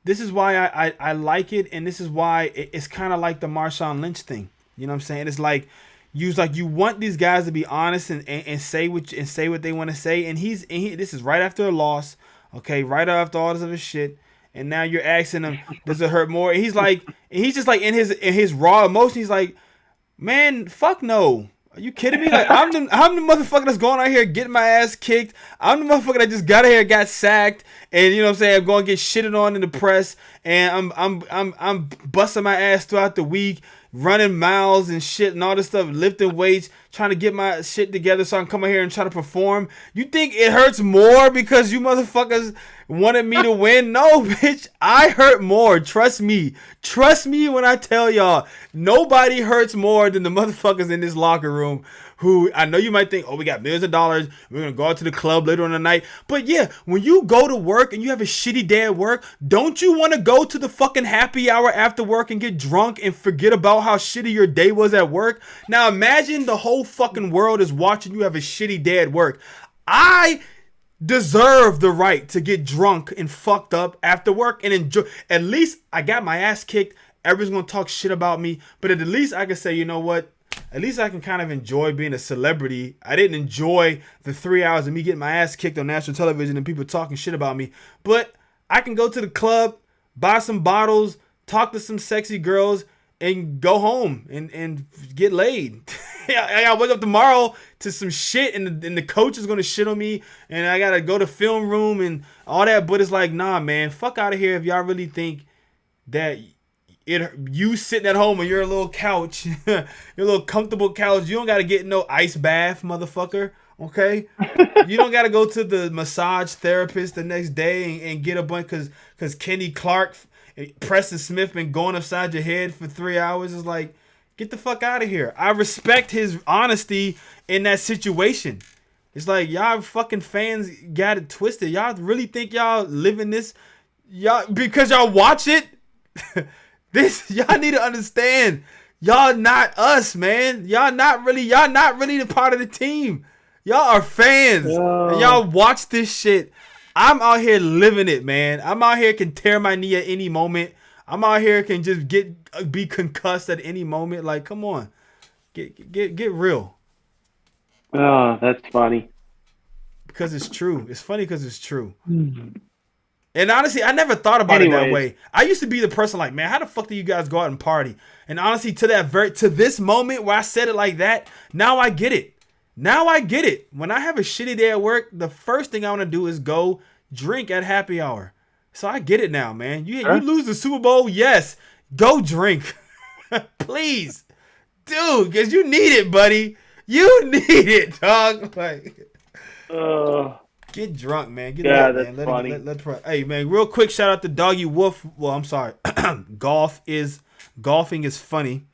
This is why I like it, and this is why it's kind of like the Marshawn Lynch thing. You know what I'm saying? It's like you want these guys to be honest and say what they want to say, and this is right after a loss, okay, right after all this other shit. And now you're asking him, does it hurt more? And he's just like in his raw emotion. He's like, man, fuck no. Are you kidding me? Like I'm the motherfucker that's going out here getting my ass kicked. I'm the motherfucker that just got out here, got sacked, and you know what I'm saying, I'm going to get shitted on in the press, and I'm busting my ass throughout the week, running miles and shit and all this stuff, lifting weights, trying to get my shit together so I can come out here and try to perform. You think it hurts more because you motherfuckers wanted me to win? No, bitch. I hurt more. Trust me. Trust me when I tell y'all, nobody hurts more than the motherfuckers in this locker room who I know you might think, oh, we got millions of dollars. We're going to go out to the club later on the night. But yeah, when you go to work and you have a shitty day at work, don't you want to go to the fucking happy hour after work and get drunk and forget about how shitty your day was at work? Now imagine the whole fucking world is watching you have a shitty day at work. I deserve the right to get drunk and fucked up after work and enjoy. At least I got my ass kicked. Everyone's gonna talk shit about me, but at least I can say, you know what? At least I can kind of enjoy being a celebrity. I didn't enjoy the 3 hours of me getting my ass kicked on national television and people talking shit about me, but I can go to the club, buy some bottles, talk to some sexy girls, and go home and get laid. I gotta wake up tomorrow to some shit, and the coach is gonna shit on me, and I gotta go to film room and all that. But it's like, nah, man, fuck out of here if y'all really think that you sitting at home on your little couch, your little comfortable couch, you don't gotta get no ice bath, motherfucker. Okay, you don't gotta go to the massage therapist the next day and get a bunch because Kenny Clark, Preston Smith been going upside your head for 3 hours. It's like, get the fuck out of here. I respect his honesty in that situation. It's like, y'all fucking fans got it twisted. Y'all really think y'all living this? Y'all because y'all watch it. This y'all need to understand. Y'all not us, man. Y'all not really the part of the team. Y'all are fans. And y'all watch this shit. I'm out here living it, man. I'm out here can tear my knee at any moment. I'm out here can just be concussed at any moment. Like, come on. Get real. Oh, that's funny. Because it's true. It's funny because it's true. And honestly, I never thought about it that way. I used to be the person like, man, how the fuck do you guys go out and party? And honestly, to this moment where I said it like that, now I get it. Now I get it. When I have a shitty day at work, the first thing I want to do is go drink at happy hour. So I get it now, man. You lose the Super Bowl, yes. Go drink. Please. Dude, because you need it, buddy. You need it, dog. Like, get drunk, man. Get yeah, lit, that's man. funny. Hey, man, real quick shout out to Doggy Wolf. Well, I'm sorry. Golfing is funny.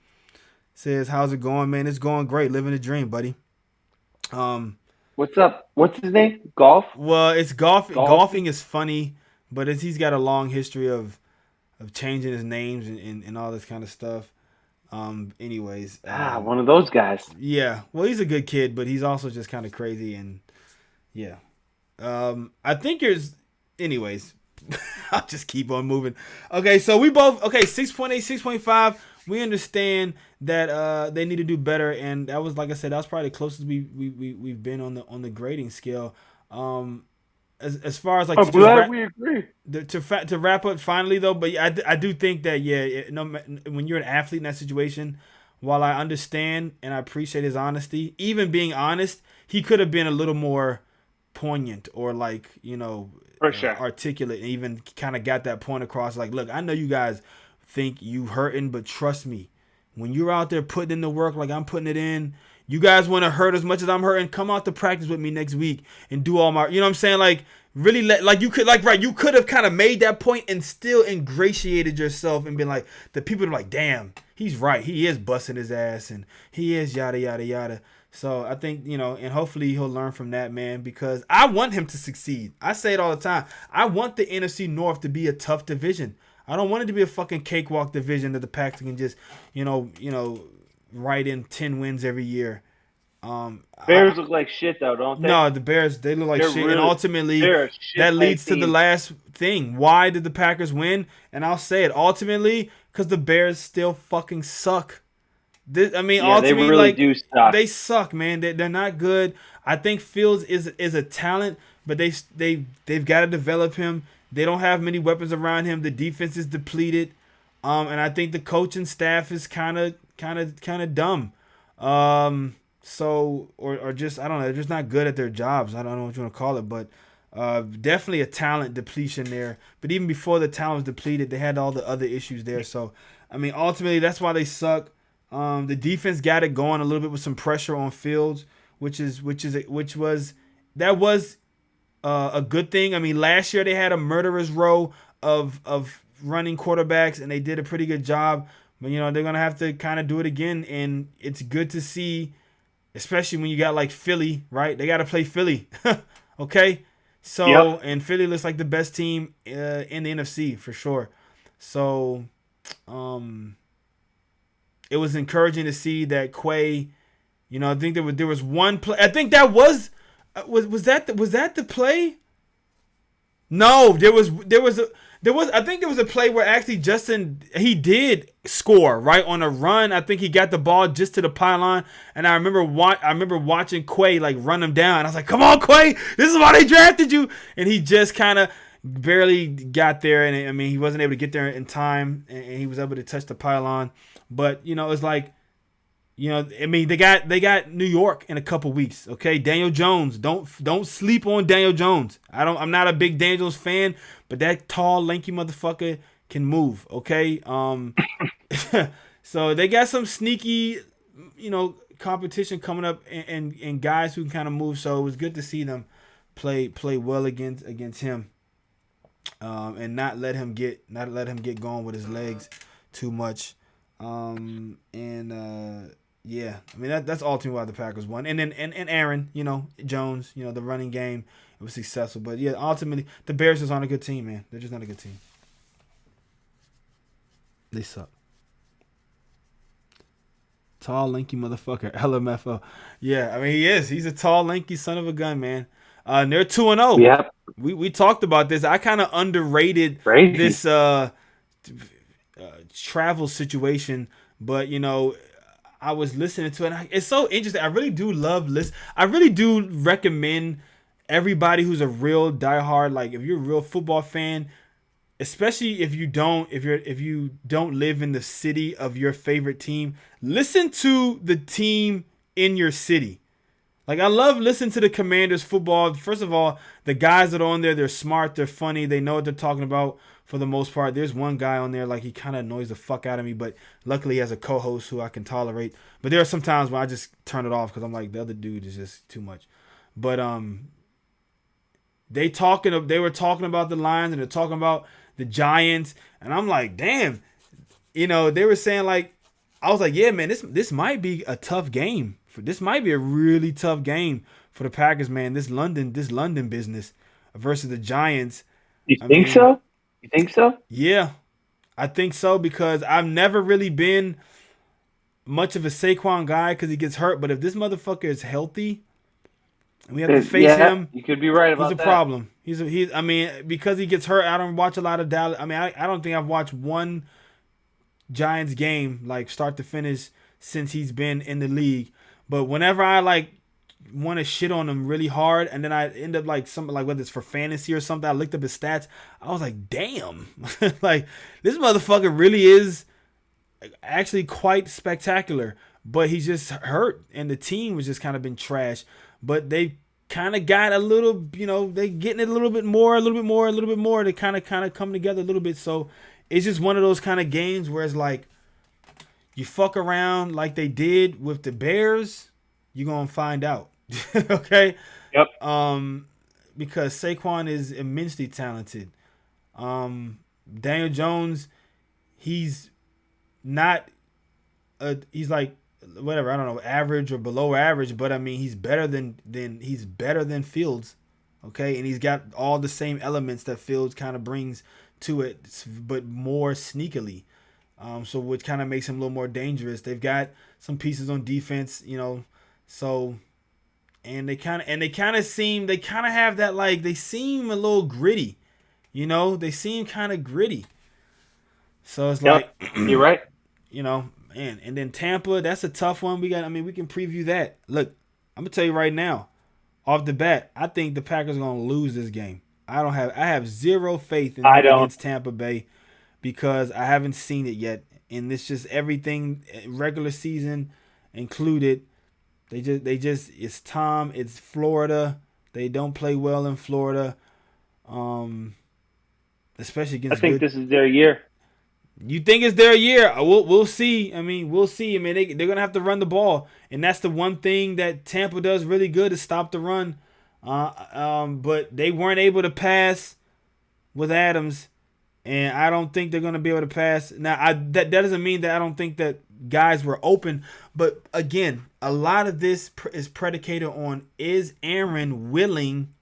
Says, how's it going, man? It's going great. Living the dream, buddy. What's up? What's his name? Golf? Well, it's golfing is funny, but he's got a long history of changing his names and all this kind of stuff. Anyways. One of those guys. Yeah. Well, he's a good kid, but he's also just kind of crazy and yeah. I think anyways, I'll just keep on moving. Okay, so we both 6.8, 6.5. We understand that they need to do better, and that was, like I said, that was probably the closest we've been on the grading scale. As far as like I'm glad we agree. To wrap up finally though, but I do think that when you're an athlete in that situation, while I understand and I appreciate his honesty, even being honest, he could have been a little more poignant or like for sure articulate and even kind of got that point across. Like, look, I know you guys think you hurting, but trust me, when you're out there putting in the work like I'm putting it in, you guys want to hurt as much as I'm hurting, come out to practice with me next week and do all my, you know what I'm saying? Like, really you could have kind of made that point and still ingratiated yourself and been like, the people are like, damn, he's right. He is busting his ass and he is yada, yada, yada. So I think, and hopefully he'll learn from that, man, because I want him to succeed. I say it all the time. I want the NFC North to be a tough division. I don't want it to be a fucking cakewalk division that the Packers can just, write in 10 wins every year. Bears look like shit, though, don't they? No, the Bears, they look like shit. And ultimately, that leads to the last thing. Why did the Packers win? And I'll say it. Ultimately, because the Bears still fucking suck. Ultimately, they really do suck. They suck, man. They're not good. I think Fields is a talent, but they've got to develop him. They don't have many weapons around him. The defense is depleted, and I think the coaching staff is kind of dumb. Or just, I don't know, they're just not good at their jobs. I don't know what you want to call it, but definitely a talent depletion there. But even before the talent was depleted, they had all the other issues there. So ultimately that's why they suck. The defense got it going a little bit with some pressure on Fields, which was a good thing. Last year they had a murderer's row of running quarterbacks, and they did a pretty good job. But they're gonna have to kind of do it again, and it's good to see, especially when you got like Philly, right? They got to play Philly, okay? So yep. And Philly looks like the best team in the NFC for sure. So, it was encouraging to see that Quay. I think there was one play. I think that was Was that the play? No, there was I think there was a play where actually Justin he did score right on a run. I think he got the ball just to the pylon, and I remember watching Quay like run him down. I was like, "Come on, Quay! This is why they drafted you." And he just kind of barely got there, and I mean he wasn't able to get there in time, and he was able to touch the pylon. But it's like I mean, they got New York in a couple weeks. Okay, Daniel Jones. Don't sleep on Daniel Jones. I'm not a big Daniel Jones fan, but that tall, lanky motherfucker can move. Okay, so they got some sneaky, competition coming up, and guys who can kind of move. So it was good to see them play well against him, and not let him get going with his legs too much. Yeah, I mean that's ultimately why the Packers won, and then and Aaron, Jones, the running game, it was successful, but yeah, ultimately the Bears just aren't a good team, man. They're just not a good team. They suck. Tall, lanky motherfucker, LMFO. Yeah, I mean he is. He's a tall, lanky son of a gun, man. They're 2-0. Yep. We talked about this. I kind of underrated Crazy. this travel situation, but I was listening to it. And it's so interesting. I really do love listen. I really do recommend everybody who's a real diehard, like if you're a real football fan, especially if you don't live in the city of your favorite team, listen to the team in your city. Like I love listening to the Commanders football. First of all, the guys that are on there, they're smart, they're funny, they know what they're talking about for the most part. There's one guy on there, like he kind of annoys the fuck out of me, but luckily he has a co-host who I can tolerate. But there are some times when I just turn it off because I'm like, the other dude is just too much. But they were talking about the Lions and they're talking about the Giants, and I'm like, damn. They were saying like, I was like, yeah, man, this might be a tough game. This might be a really tough game for the Packers, man. This London business versus the Giants. You think so? You think so? Yeah, I think so because I've never really been much of a Saquon guy because he gets hurt. But if this motherfucker is healthy, and we have to face him, you could be right about that. He's a problem. I mean, because he gets hurt, I don't watch a lot of Dallas. I mean, I don't think I've watched one Giants game like start to finish since he's been in the league. But whenever I like want to shit on him really hard, and then I end up like something like whether it's for fantasy or something, I looked up his stats. I was like, damn, like this motherfucker really is actually quite spectacular. But he's just hurt, and the team was just kind of been trash. But they kind of got a little, they getting it a little bit more. They kind of come together a little bit. So it's just one of those kind of games where it's like you fuck around like they did with the Bears, you're gonna find out. Okay? Yep. Because Saquon is immensely talented. Daniel Jones, he's not he's like whatever, I don't know, average or below average, but I mean he's better than Fields. Okay? And he's got all the same elements that Fields kind of brings to it, but more sneakily. So which kind of makes him a little more dangerous. They've got some pieces on defense, so and they kind of have that, like they seem a little gritty, they seem kind of gritty. So it's like you're right. Man, and then Tampa, that's a tough one. We can preview that. Look, I'm gonna tell you right now, off the bat, I think the Packers are gonna lose this game. I have zero faith in against Tampa Bay because I haven't seen it yet, and it's just everything regular season included. They just it's Tom, it's Florida. They don't play well in Florida, especially against. I think this is their year. You think it's their year? We'll see. I mean, we'll see. I mean, they're gonna have to run the ball, and that's the one thing that Tampa does really good is stop the run. But they weren't able to pass with Adams, and I don't think they're gonna be able to pass. Now, that doesn't mean that I don't think that guys were open, but again, a lot of this is predicated on is Aaron willing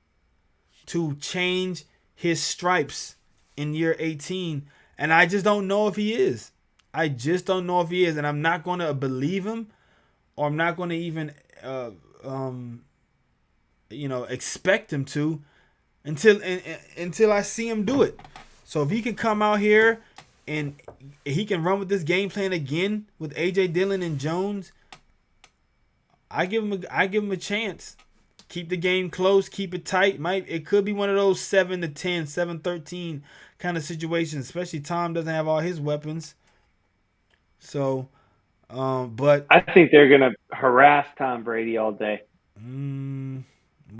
to change his stripes in year 18. And I just don't know if he is. And I'm not going to believe him, or I'm not going to even expect him to until I see him do it. So if he can come out here and he can run with this game plan again with AJ Dillon and Jones, I give him a chance. Keep the game close, keep it tight. It could be one of those 7-10, 7-13 kind of situations, especially Tom doesn't have all his weapons. So, but I think they're gonna harass Tom Brady all day. We'll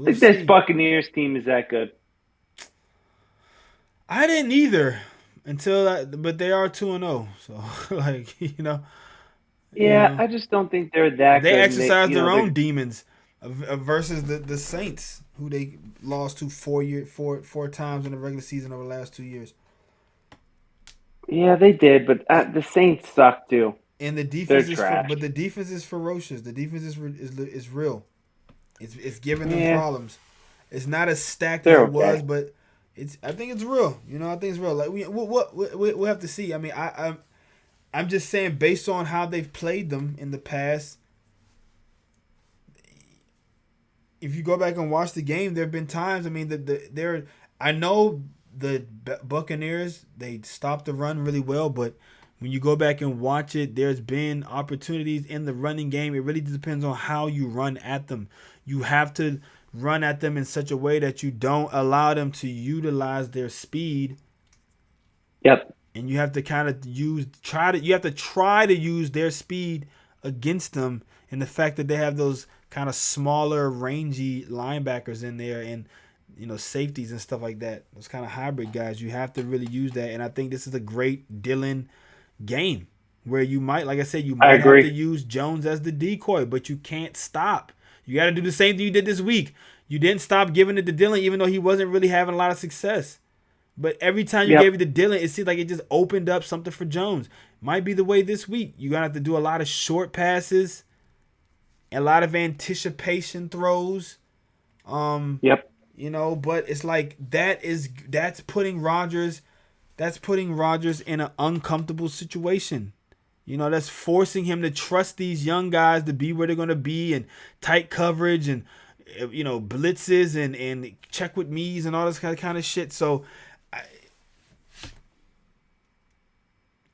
I think see. this Buccaneers team is that good. I didn't either but they are 2-0. So Yeah, I just don't think they're that they good. exercise their own demons versus the Saints, who they lost to four times in the regular season over the last 2 years. Yeah, they did, but the Saints suck too. And the defense trash. but the defense is ferocious. The defense is real. It's giving them problems. It's not as stacked as it was, but I think it's real. I think it's real. Like we'll have to see. I mean, I'm just saying, based on how they've played them in the past, if you go back and watch the game, there have been times. I mean, I know the Buccaneers, they stopped the run really well, but when you go back and watch it, there's been opportunities in the running game. It really depends on how you run at them. You have to run at them in such a way that you don't allow them to utilize their speed. Yep. And you have to kind of try to use their speed against them, and the fact that they have those kind of smaller, rangy linebackers in there, and safeties and stuff like that. Those kind of hybrid guys, you have to really use that. And I think this is a great Dillon game where you might, like I said, have to use Jones as the decoy, but you can't stop. You got to do the same thing you did this week. You didn't stop giving it to Dillon, even though he wasn't really having a lot of success. But every time you gave it to Dillon, it seems like it just opened up something for Jones. Might be the way this week. You're going to have to do a lot of short passes, a lot of anticipation throws. But it's like that's putting Rodgers in an uncomfortable situation. That's forcing him to trust these young guys to be where they're going to be, and tight coverage and blitzes and check with me's and all this kind of shit. So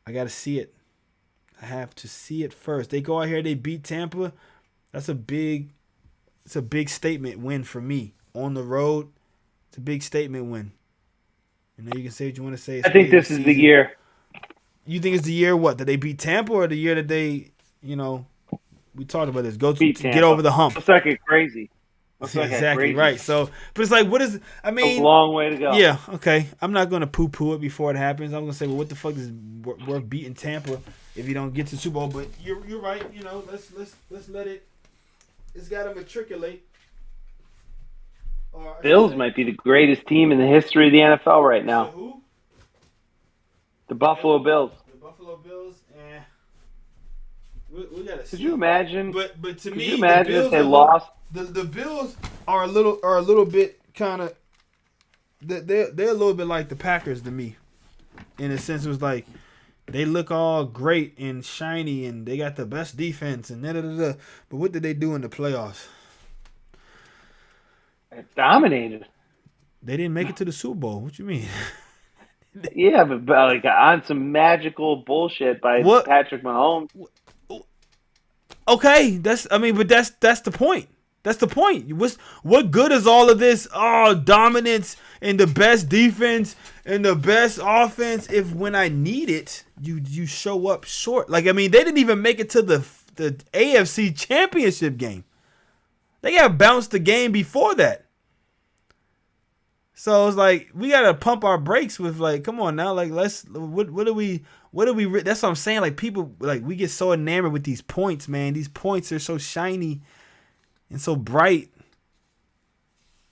I got to see it. I have to see it first. They go out here, they beat Tampa. It's a big statement win for me on the road. It's a big statement win. You can say what you want to say. I think this is the year. You think it's the year what? That they beat Tampa, or the year that they, we talked about this. Get over the hump. Looks like it's crazy. Exactly right. So, but it's like, what is? I mean, a long way to go. Yeah. Okay. I'm not gonna poo-poo it before it happens. I'm gonna say, well, what the fuck is worth beating Tampa if you don't get to the Super Bowl? But you're right. Let's let it. It's got to matriculate. Bills might be the greatest team in the history of the NFL right now. Who? The Buffalo Bills. The Buffalo Bills. We gotta see. Could you imagine? But to me, could you imagine if they lost? The Bills are a little bit kind of. They're a little bit like the Packers to me, in a sense. It was like they look all great and shiny, and they got the best defense, and da. But what did they do in the playoffs? They dominated. They didn't make it to the Super Bowl. What you mean? Yeah, but like on some magical bullshit by Patrick Mahomes. Okay, but that's the point. That's the point. What good is all of this? Oh, dominance and the best defense and the best offense if when I need it, you show up short. Like, I mean, they didn't even make it to the AFC Championship game. They got bounced the game before that. So it's like we gotta pump our brakes with, like, come on now, like, what do we that's what I'm saying. Like, people, like, we get so enamored with these points, man. These points are so shiny and so bright.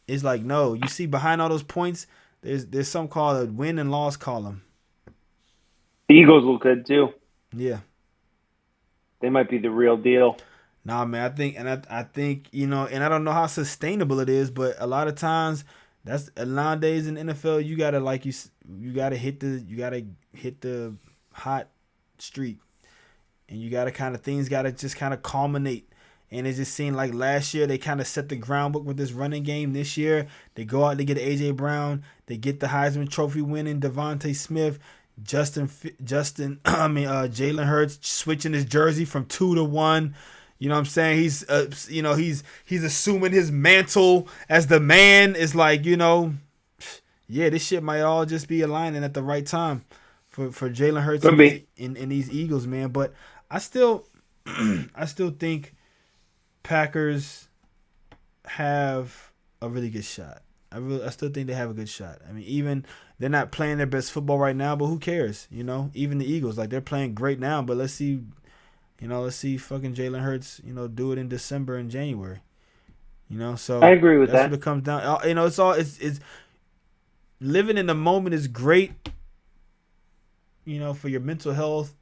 It's like, no, you see behind all those points, there's something called a win and loss column. The Eagles look good too. Yeah. They might be the real deal. Nah, man, I think, and I don't know how sustainable it is, but a lot of times that's nowadays in the NFL, you gotta hit the hot streak, and things gotta just kind of culminate, And it just seemed like last year they kind of set the groundwork with this running game. This year they go out, they get AJ Brown, they get the Heisman Trophy winning Devontae Smith, Jalen Hurts switching his jersey from 2 to 1. You know what I'm saying? He's assuming his mantle as the man. Is like, yeah, this shit might all just be aligning at the right time for Jalen Hurts in these Eagles, man. But I still think Packers have a really good shot. I still think they have a good shot. I mean, even they're not playing their best football right now, but who cares? Even the Eagles, like, they're playing great now, but let's see fucking Jalen Hurts, do it in December and January. So I agree with that's that. what it comes down. It's living in the moment is great, for your mental health,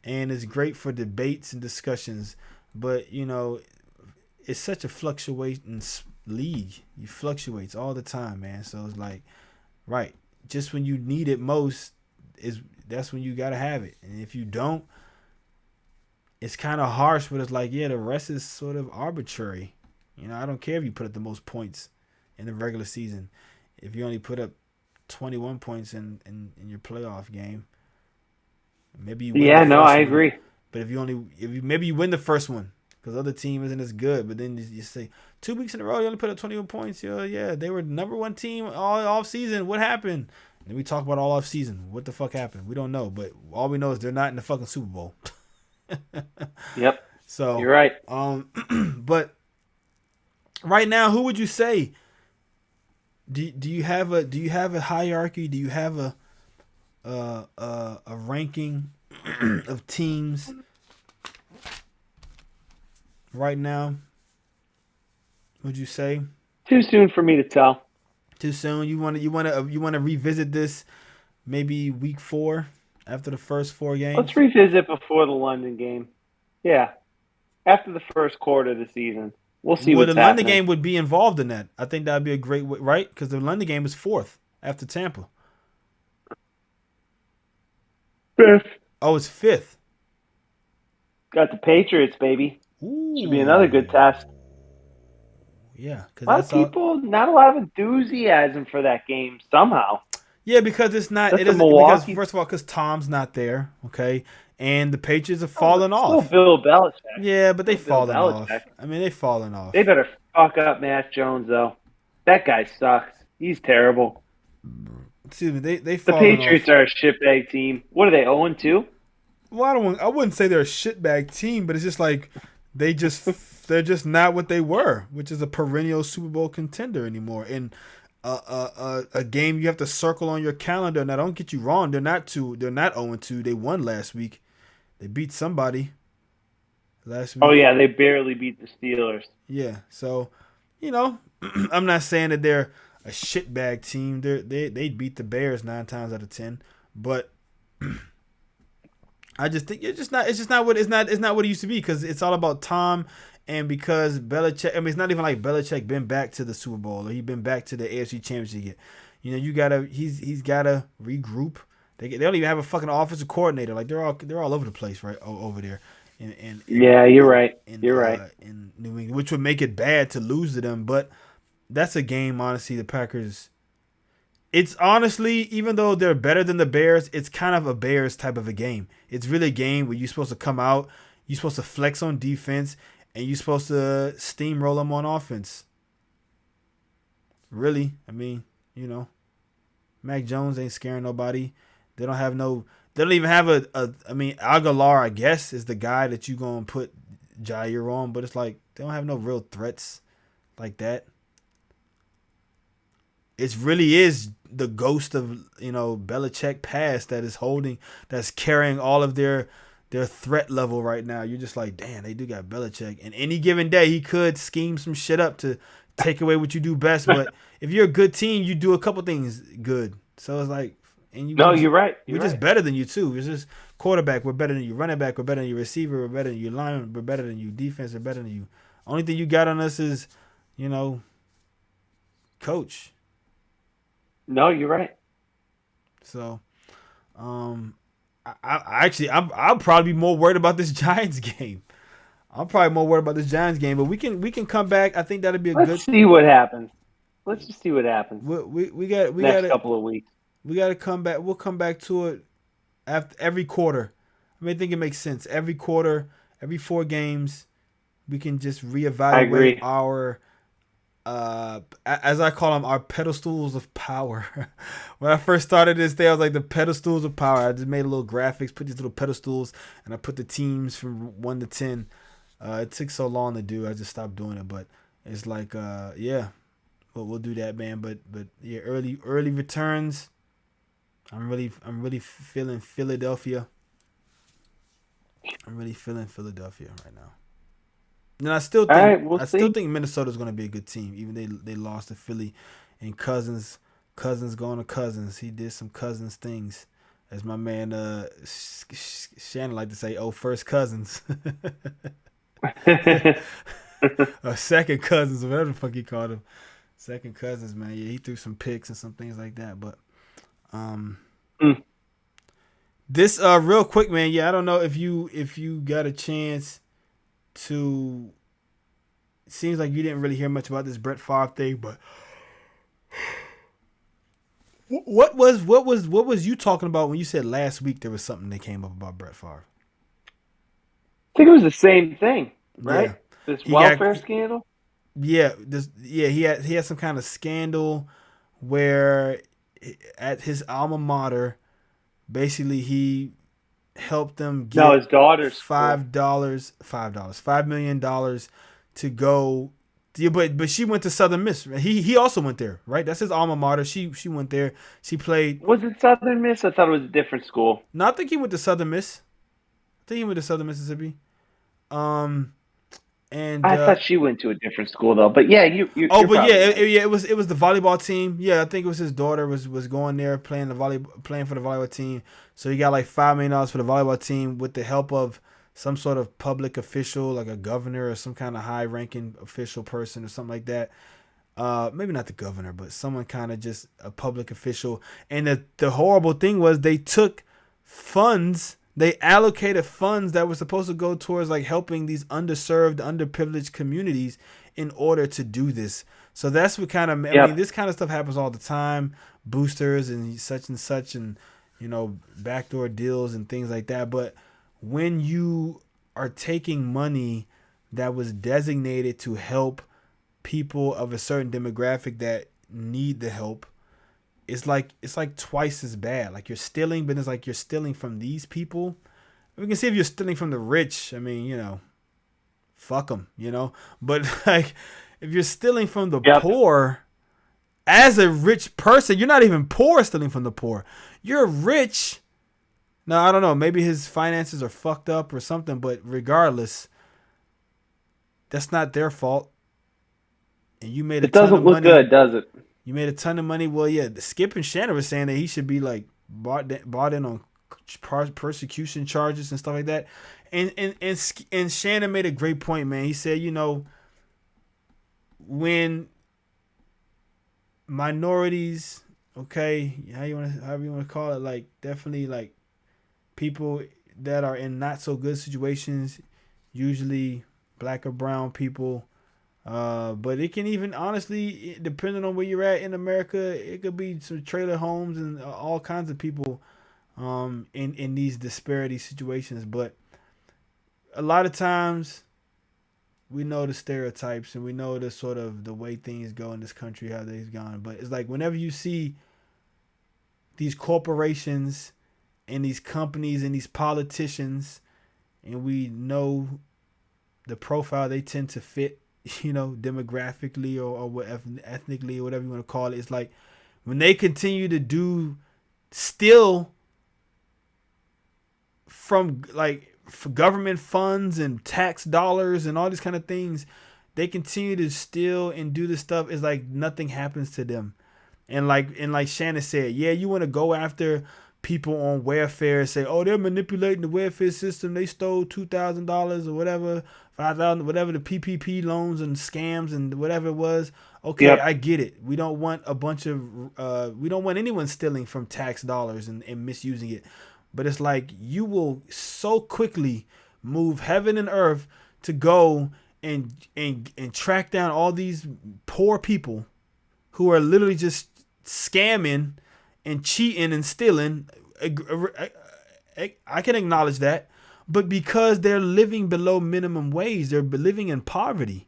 and it's great for debates and discussions. But it's such a fluctuating league. You fluctuates all the time, man. So it's like, right, just when you need it most that's when you gotta have it. And if you don't, it's kind of harsh. But it's like, yeah, the rest is sort of arbitrary. I don't care if you put up the most points in the regular season. If you only put up 21 points in your playoff game, maybe you win the first I one. agree. But maybe you win the first one because the other team isn't as good. But then you say 2 weeks in a row you only put up 21 points. Yeah, they were number one team all off season. What happened? And we talk about all off season. What the fuck happened? We don't know. But all we know is they're not in the fucking Super Bowl. Yep. So you're right. But right now, who would you say? Do you have a hierarchy? Do you have a ranking of teams right now? Would you say? Too soon for me to tell. Too soon. You want to revisit this maybe week 4 after the first 4 games? Let's revisit before the London game. Yeah. After the first quarter of the season. We'll see what's happening. The London game would be involved in that. I think that would be a great way, right? Because the London game is 4th after Tampa. 5th. Oh, it's 5th. Got the Patriots, baby. Ooh. Should be another good test. Yeah. Not a lot of enthusiasm for that game somehow. Yeah, because it's not. That's it isn't Milwaukee. because first of all, because Tom's not there. Okay, and the Patriots have fallen off. Bill Belichick. Yeah, but they've fallen off. I mean, they've fallen off. They better fuck up Matt Jones though. That guy sucks. He's terrible. Excuse me. They the Patriots are a shitbag team. What are they? 0-2? Well, I wouldn't say they're a shitbag team, but it's just like they're just not what they were, which is a perennial Super Bowl contender anymore. And a game you have to circle on your calendar. Now, don't get you wrong; they're not 0-2. They won last week. They beat somebody last week. Oh yeah, they barely beat the Steelers. Yeah, so I'm not saying that they're a shitbag team. They beat the Bears 9 times out of 10, but I just think it's not what it used to be, because it's all about Tom. And because Belichick, I mean, it's not even like Belichick been back to the Super Bowl or he been back to the AFC Championship yet. He's gotta regroup. They don't even have a fucking offensive coordinator. Like they're all over the place right over there. You're right. You're right. In New England, which would make it bad to lose to them. But that's a game, honestly, the Packers. It's honestly, even though they're better than the Bears, it's kind of a Bears type of a game. It's really a game where you're supposed to come out, you're supposed to flex on defense, and you're supposed to steamroll them on offense. Really, I mean, Mac Jones ain't scaring nobody. They don't even have Aguilar, I guess, is the guy that you're going to put Jair on, but it's like they don't have no real threats like that. It really is the ghost of, Belichick past that's carrying all of their threat level right now. You're just like, damn, they do got Belichick. And any given day, he could scheme some shit up to take away what you do best. But if you're a good team, you do a couple things good. So it's like, you're right. We're just better than you too. It's just quarterback, we're better than you. Running back, we're better than you. Receiver, we're better than you. Lineman, we're better than you. Defense, we're better than you. Only thing you got on us is, coach. No, you're right. So, I'm probably more worried about this Giants game. I'm probably more worried about this Giants game, but we can come back. I think that'd be a Let's good. see what happens. Let's just see what happens We got next to couple of weeks. we got to come back. We'll come back to it after every quarter. I think it makes sense. Every quarter, every 4 games, we can just I reevaluate agree. our as I call them, our pedestals of power. When I first started this day, I was like the pedestals of power. I just made a little graphics, put these little pedestals, and I put the teams from 1 to 10. It took so long to do, I just stopped doing it. But it's like, yeah, we'll do that, man. But yeah, early returns. I'm really feeling Philadelphia. I'm really feeling Philadelphia right now. And I still All think right, we'll I still see. think Minnesota's going to be a good team, even they lost to Philly, and Cousins going to Cousins. He did some Cousins things, as my man Shannon like to say. Oh, first Cousins, second Cousins, whatever the fuck he called him. Second Cousins, man. Yeah, he threw some picks and some things like that. But um, Mm. this real quick, man. Yeah, I don't know if you got a chance to. It seems like you didn't really hear much about this Brett Favre thing, but what was you talking about when you said last week there was something that came up about Brett Favre? I think it was the same thing, right? Yeah, This he got welfare scandal. he had some kind of scandal where at his alma mater, basically he helped them No, get his daughter's school. $5 million to go. Yeah, but she went to Southern Miss. He also went there, right? That's his alma mater. She went there. She played. Was it Southern Miss? I thought it was a different school. No, I think he went to Southern Miss. I think he went to Southern Mississippi. Um, and I thought she went to a different school though. But yeah, you're but yeah, probably right. it was the volleyball team. Yeah, I think it was his daughter was going there playing for the volleyball team. So he got like $5 million for the volleyball team with the help of some sort of public official, like a governor or some kind of high ranking official person or something like that. Maybe not the governor, but someone kind of just a public official. And the horrible thing was they took funds. They allocated funds that were supposed to go towards like helping these underserved, underprivileged communities in order to do this. So that's what kind of, I mean, Yep. this kind of stuff happens all the time. Boosters and such, and backdoor deals and things like that. But when you are taking money that was designated to help people of a certain demographic that need the help, it's like twice as bad. Like you're stealing, but it's like you're stealing from these people. We can see if you're stealing from the rich. I mean, fuck them, But like, if you're stealing from the Yep. poor, as a rich person, you're not even poor stealing from the poor. You're rich. Now I don't know. Maybe his finances are fucked up or something. But regardless, that's not their fault. And you made a It ton of doesn't look money. good, does it? You made a ton of money. Well, yeah, Skip and Shannon were saying that he should be like bought in on persecution charges and stuff like that. And Shannon made a great point, man. He said, when minorities, okay, however you want to call it, like definitely like people that are in not so good situations, usually black or brown people. But it can even honestly, depending on where you're at in America, it could be some trailer homes and all kinds of people in these disparity situations. But a lot of times we know the stereotypes and we know the sort of the way things go in this country, how they've gone. But it's like whenever you see these corporations and these companies and these politicians, and we know the profile they tend to fit, demographically or whatever, ethnically or whatever you want to call it. It's like when they continue to steal from like for government funds and tax dollars and all these kind of things, they continue to steal and do this stuff. It's like nothing happens to them. And like Shannon said, yeah, you want to go after people on welfare and say, oh, they're manipulating the welfare system. They stole $2,000 or whatever, 5,000, whatever the PPP loans and scams and whatever it was. Okay, Yep. I get it. We don't want we don't want anyone stealing from tax dollars and misusing it. But it's like you will so quickly move heaven and earth to go and track down all these poor people who are literally just scamming and cheating and stealing. I can acknowledge that, but because they're living below minimum wage, they're living in poverty.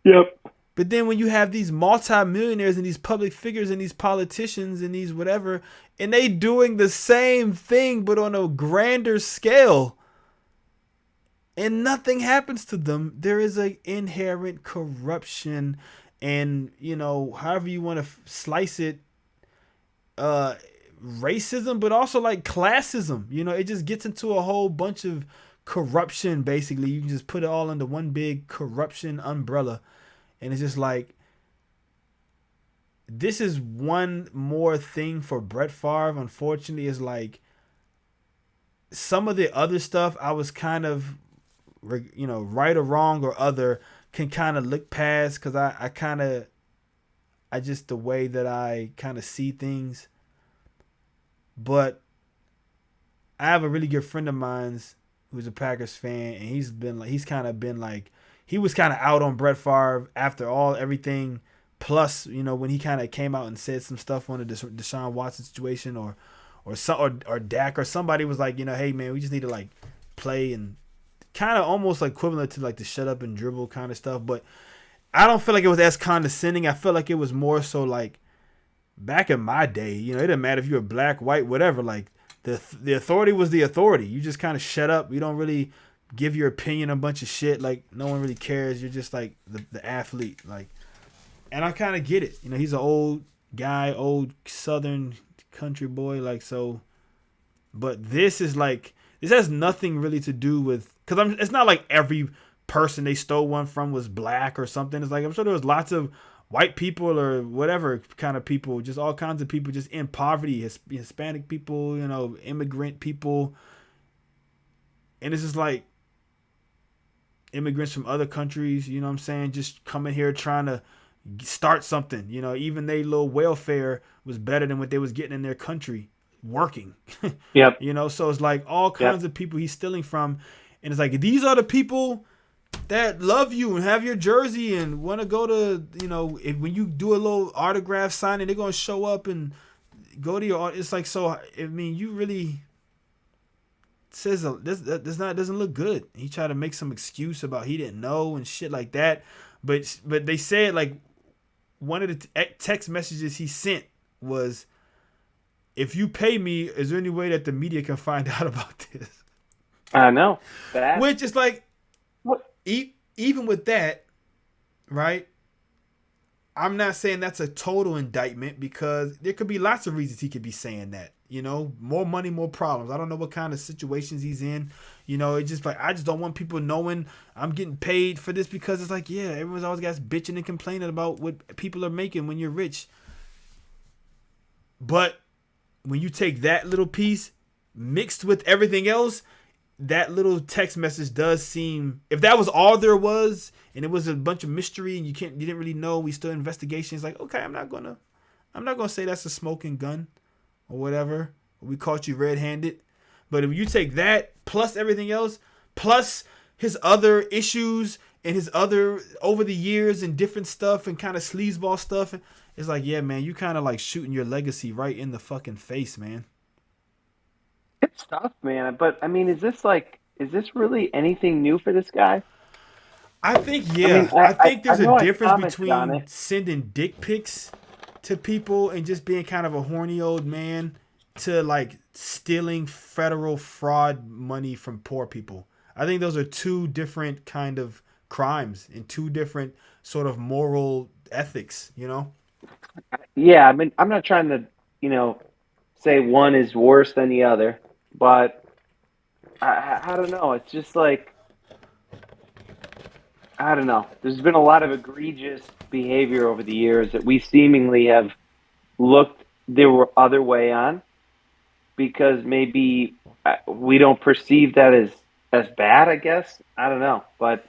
Yep. But then when you have these multimillionaires and these public figures and these politicians and these whatever, and they doing the same thing but on a grander scale, and nothing happens to them, there is an inherent corruption, and however you want to slice it, racism, but also like classism. It just gets into a whole bunch of corruption. Basically, you can just put it all under one big corruption umbrella. And it's just like, this is one more thing for Brett Favre. Unfortunately, is like some of the other stuff I was kind of, right or wrong or other, can kind of look past, because I just, the way that I kind of see things. But I have a really good friend of mine who's a Packers fan, and he was kind of out on Brett Favre after everything. Plus, when he kind of came out and said some stuff on the Deshaun Watson situation, or Dak, or somebody was like, hey man, we just need to like play, and kind of almost like equivalent to like the shut up and dribble kind of stuff. But I don't feel like it was as condescending. I feel like it was more so like back in my day. It didn't matter if you were black, white, whatever. Like the authority was the authority. You just kind of shut up. You don't really give your opinion on a bunch of shit. Like no one really cares. You're just like the athlete. Like, and I kind of get it. He's an old guy, old Southern country boy. Like, so, but this has nothing really to do with, because it's not like every person they stole one from was black or something. It's like, I'm sure there was lots of white people or whatever kind of people, just all kinds of people just in poverty, Hispanic people, immigrant people. And it's just like immigrants from other countries, what I'm saying, just coming here trying to start something. Even their little welfare was better than what they was getting in their country working. Yep. So it's like all kinds of people he's stealing from. And it's like, these are the people that love you and have your jersey and want to go to, when you do a little autograph signing, they're going to show up and go to your, it's like, so, you really says this doesn't look good. He tried to make some excuse about he didn't know and shit like that. But they said, like, one of the text messages he sent was, if you pay me, is there any way that the media can find out about this? I know. Which is like, what? Even with that, right? I'm not saying that's a total indictment, because there could be lots of reasons he could be saying that. More money, more problems. I don't know what kind of situations he's in. It's just like, I just don't want people knowing I'm getting paid for this, because it's like, yeah, everyone's always got bitching and complaining about what people are making when you're rich. But when you take that little piece mixed with everything else, that little text message does seem, if that was all there was, and it was a bunch of mystery and you didn't really know, we still investigation. It's like, okay, I'm not gonna say that's a smoking gun or whatever. We caught you red-handed. But if you take that plus everything else, plus his other issues and his other over the years and different stuff and kind of sleazeball stuff, it's like, yeah, man, you kind of like shooting your legacy right in the fucking face, man. It's tough, man. But is this really anything new for this guy? I think, yeah. I think there's a difference between sending dick pics to people and just being kind of a horny old man to like stealing federal fraud money from poor people. I think those are two different kind of crimes and two different sort of moral ethics, Yeah, I'm not trying to, say one is worse than the other, but I don't know. It's just like, I don't know. There's been a lot of egregious behavior over the years that we seemingly have looked the other way on, because maybe we don't perceive that as bad, I guess. I don't know. But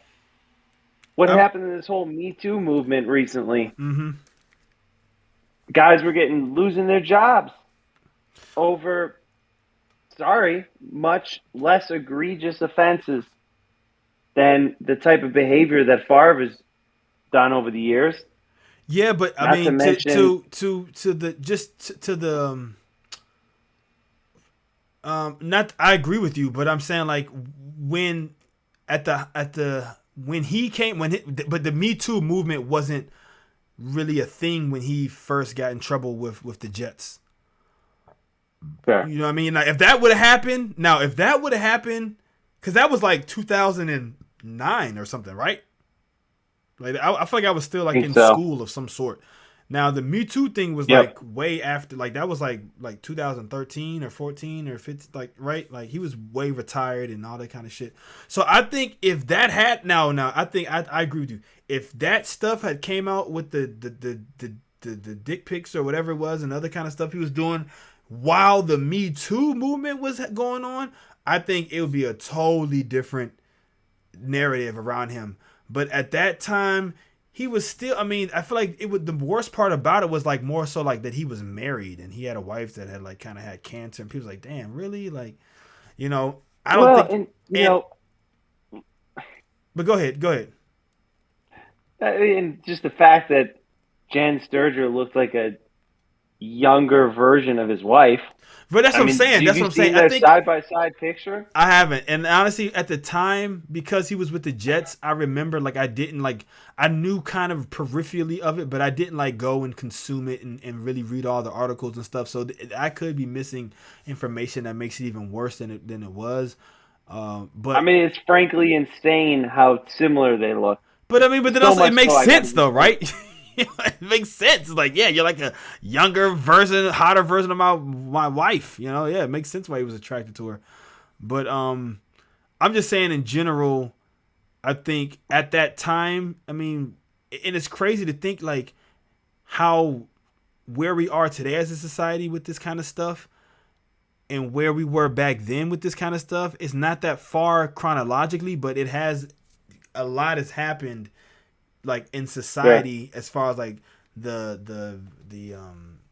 what happened in this whole Me Too movement recently? Mm-hmm. Guys were losing their jobs over, much less egregious offenses than the type of behavior that Favre has done over the years. Yeah, but I Not to mean, mention, to the just to the not I agree with you, but I'm saying like when at the when he came but the Me Too movement wasn't really a thing when he first got in trouble with the Jets. fair. You know what I mean? Like if that would have happened, because that was like 2009 or something, right? Like I feel like I was still I like think in so. school of some sort. Now the Me Too thing was Yep. like way after, like that was like 2013 or 14 or 15, like right, like he was way retired and all that kind of shit. So I think if that had now I think I agree with you. If that stuff had came out with the dick pics or whatever it was and other kind of stuff he was doing while the Me Too movement was going on, I think it would be a totally different narrative around him. But at that time, he was still. I mean, I feel like it would. The worst part about it was like more so like that he was married and he had a wife that had like kind of had cancer, and people was like, "Damn, really?" Like, you know, I don't Well, think. and And but go ahead, go ahead. and just the fact that Jen Sturger looked like a younger version of his wife. But that's I what I'm mean, saying. have That's you what I'm saying. seen I their think side by side picture? I haven't. And honestly, at the time, because he was with the Jets, I remember like I didn't like I knew kind of peripherally of it, but I didn't like go and consume it and really read all the articles and stuff. So I could be missing information that makes it even worse than it was. I But mean, it's frankly insane how similar they look. I mean, but then So also it much makes so, I got to sense though, just think. right? It makes sense. It's like, yeah, you're like a younger version, hotter version of my wife. You know, yeah, it makes sense why he was attracted to her. But I'm just saying in general, I think at that time, I mean, and it's crazy to think like how where we are today as a society with this kind of stuff and where we were back then with this kind of stuff. It's not that far chronologically, but it has a lot has happened like in Yeah. society as far as like the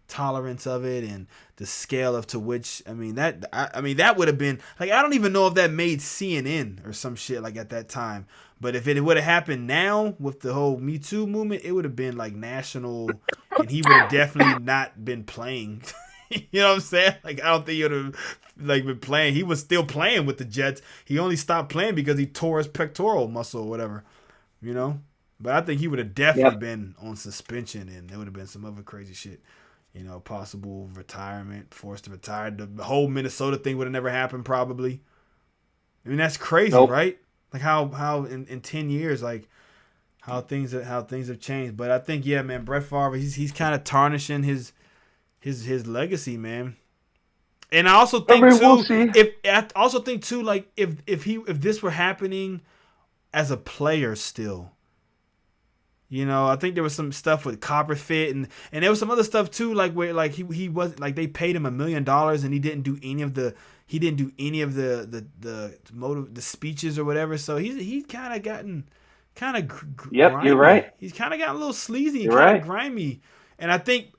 tolerance of it and the scale of to which I mean that would have been like I don't even know if that made CNN or some shit like at that time. But if it would have happened now with the whole Me Too movement, it would have been like national, and he would have definitely not been playing. You know what I'm saying? Like I don't think he would have like been playing. He was still playing with the Jets. He only stopped playing because he tore his pectoral muscle or whatever. You know? But I think he would have definitely Yep. been on suspension, and there would have been some other crazy shit. You know, possible retirement, forced to retire. The whole Minnesota thing would have never happened, probably. I mean, that's crazy, Nope. right? Like how in 10 years, like how things have changed. But I think yeah, man, Brett Favre, he's kind of tarnishing his legacy, man. And I also I think mean, we'll too, see. like if this were happening as a player still. You know, I think there was some stuff with Copperfit and there was some other stuff too, like where like he was like they paid him $1 million and he didn't do any of the speeches or whatever. So he's kind of gotten kind of Yep, you're grimy. right. He's kind of gotten a little sleazy and You're kind of right. grimy. And I think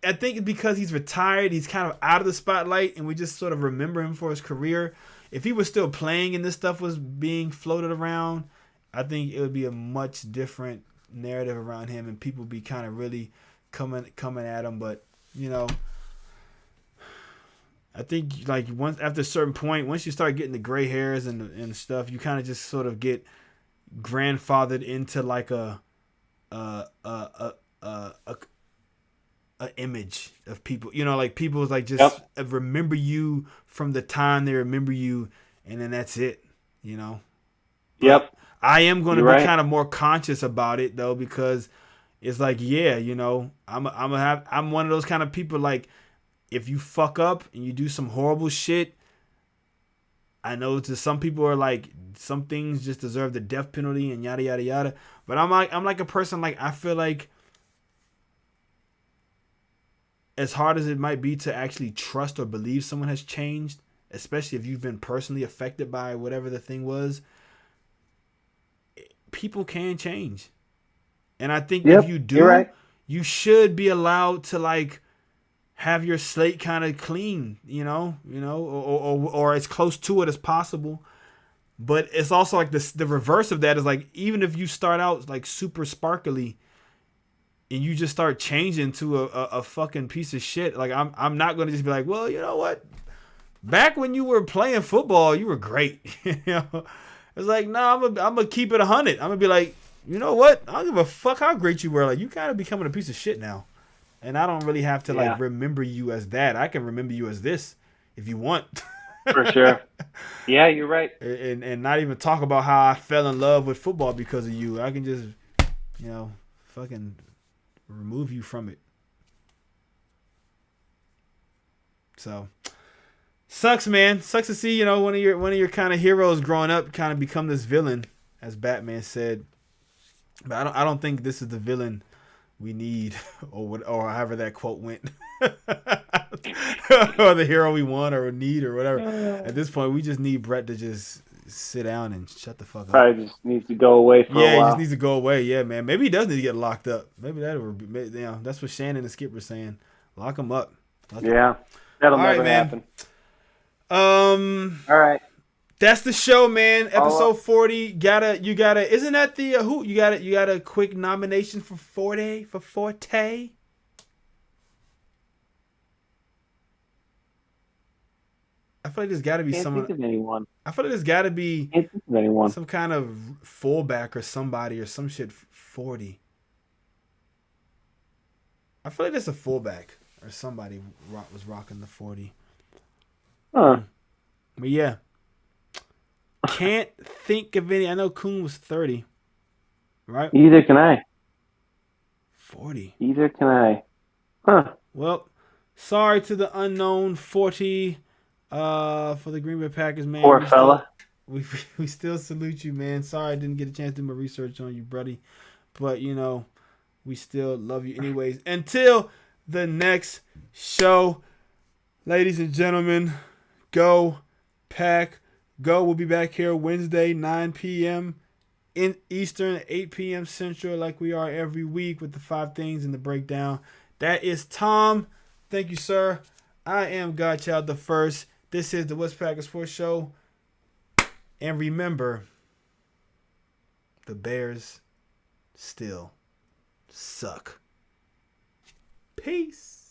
because he's retired, he's kind of out of the spotlight, and we just sort of remember him for his career. If he was still playing and this stuff was being floated around, I think it would be a much different narrative around him, and people be kind of really coming at him. But you know, I think like once after a certain point, once you start getting the gray hairs and stuff, you kind of just sort of get grandfathered into like a image of people. You know, like people like just Yep. remember you from the time they remember you, and then that's it. You know, but Yep. I am going to You're be right. kind of more conscious about it though because it's like yeah, you know, I'm one of those kind of people like if you fuck up and you do some horrible shit. I know to some people are like some things just deserve the death penalty and yada yada yada. But I'm like a person like I feel like as hard as it might be to actually trust or believe someone has changed, especially if you've been personally affected by whatever the thing was, people can change. And I think if Yep. you You're do, right. you should be allowed to like have your slate kind of clean, or as close to it as possible. But it's also like the reverse of that is like even if you start out like super sparkly and you just start changing to a fucking piece of shit, like I'm not gonna just be like, well, you know what? Back when you were playing football, you were great. You know, it's like, no, I'm gonna keep it 100. I'm gonna be like, you know what? I don't give a fuck how great you were. Like you kind of becoming a piece of shit now, and I don't really have to like remember you as that. I can remember you as this if you want. For sure. Yeah, you're right. And not even talk about how I fell in love with football because of you. I can just, fucking remove you from it. So sucks, man. Sucks to see, one of your kind of heroes growing up kind of become this villain, as Batman said. But I don't think this is the villain we need, or however that quote went, or the hero we want or need or whatever. At this point, we just need Brett to just sit down and shut the fuck up. Probably just needs to go away for a while. Yeah, he just needs to go away. Yeah, man. Maybe he does need to get locked up. Maybe that's what Shannon and Skip were saying. Lock him up. That'll never happen. All right. That's the show, man. Episode 40. You gotta. Isn't that the who? You got a quick nomination for Forte? I feel like there's got to be someone. Can't think of anyone. I feel like there's got to be Can't think of anyone. Some kind of fullback or somebody or some shit. 40. I feel like there's a fullback or somebody was rocking the 40. Huh. But yeah. Can't think of any. I know Kuhn was 30. Right? Either can I. 40. Either can I. Huh. Well, sorry to the unknown 40 for the Green Bay Packers, man. Poor fella. We still salute you, man. Sorry I didn't get a chance to do my research on you, buddy. But, we still love you anyways. Until the next show, ladies and gentlemen, go Pack. Go. We'll be back here Wednesday, 9 p.m. in Eastern, 8 p.m. Central, like we are every week with the 5 things and the breakdown. That is Tom. Thank you, sir. I am Godchild the First. This is the West Packers Sports Show. And remember, the Bears still suck. Peace.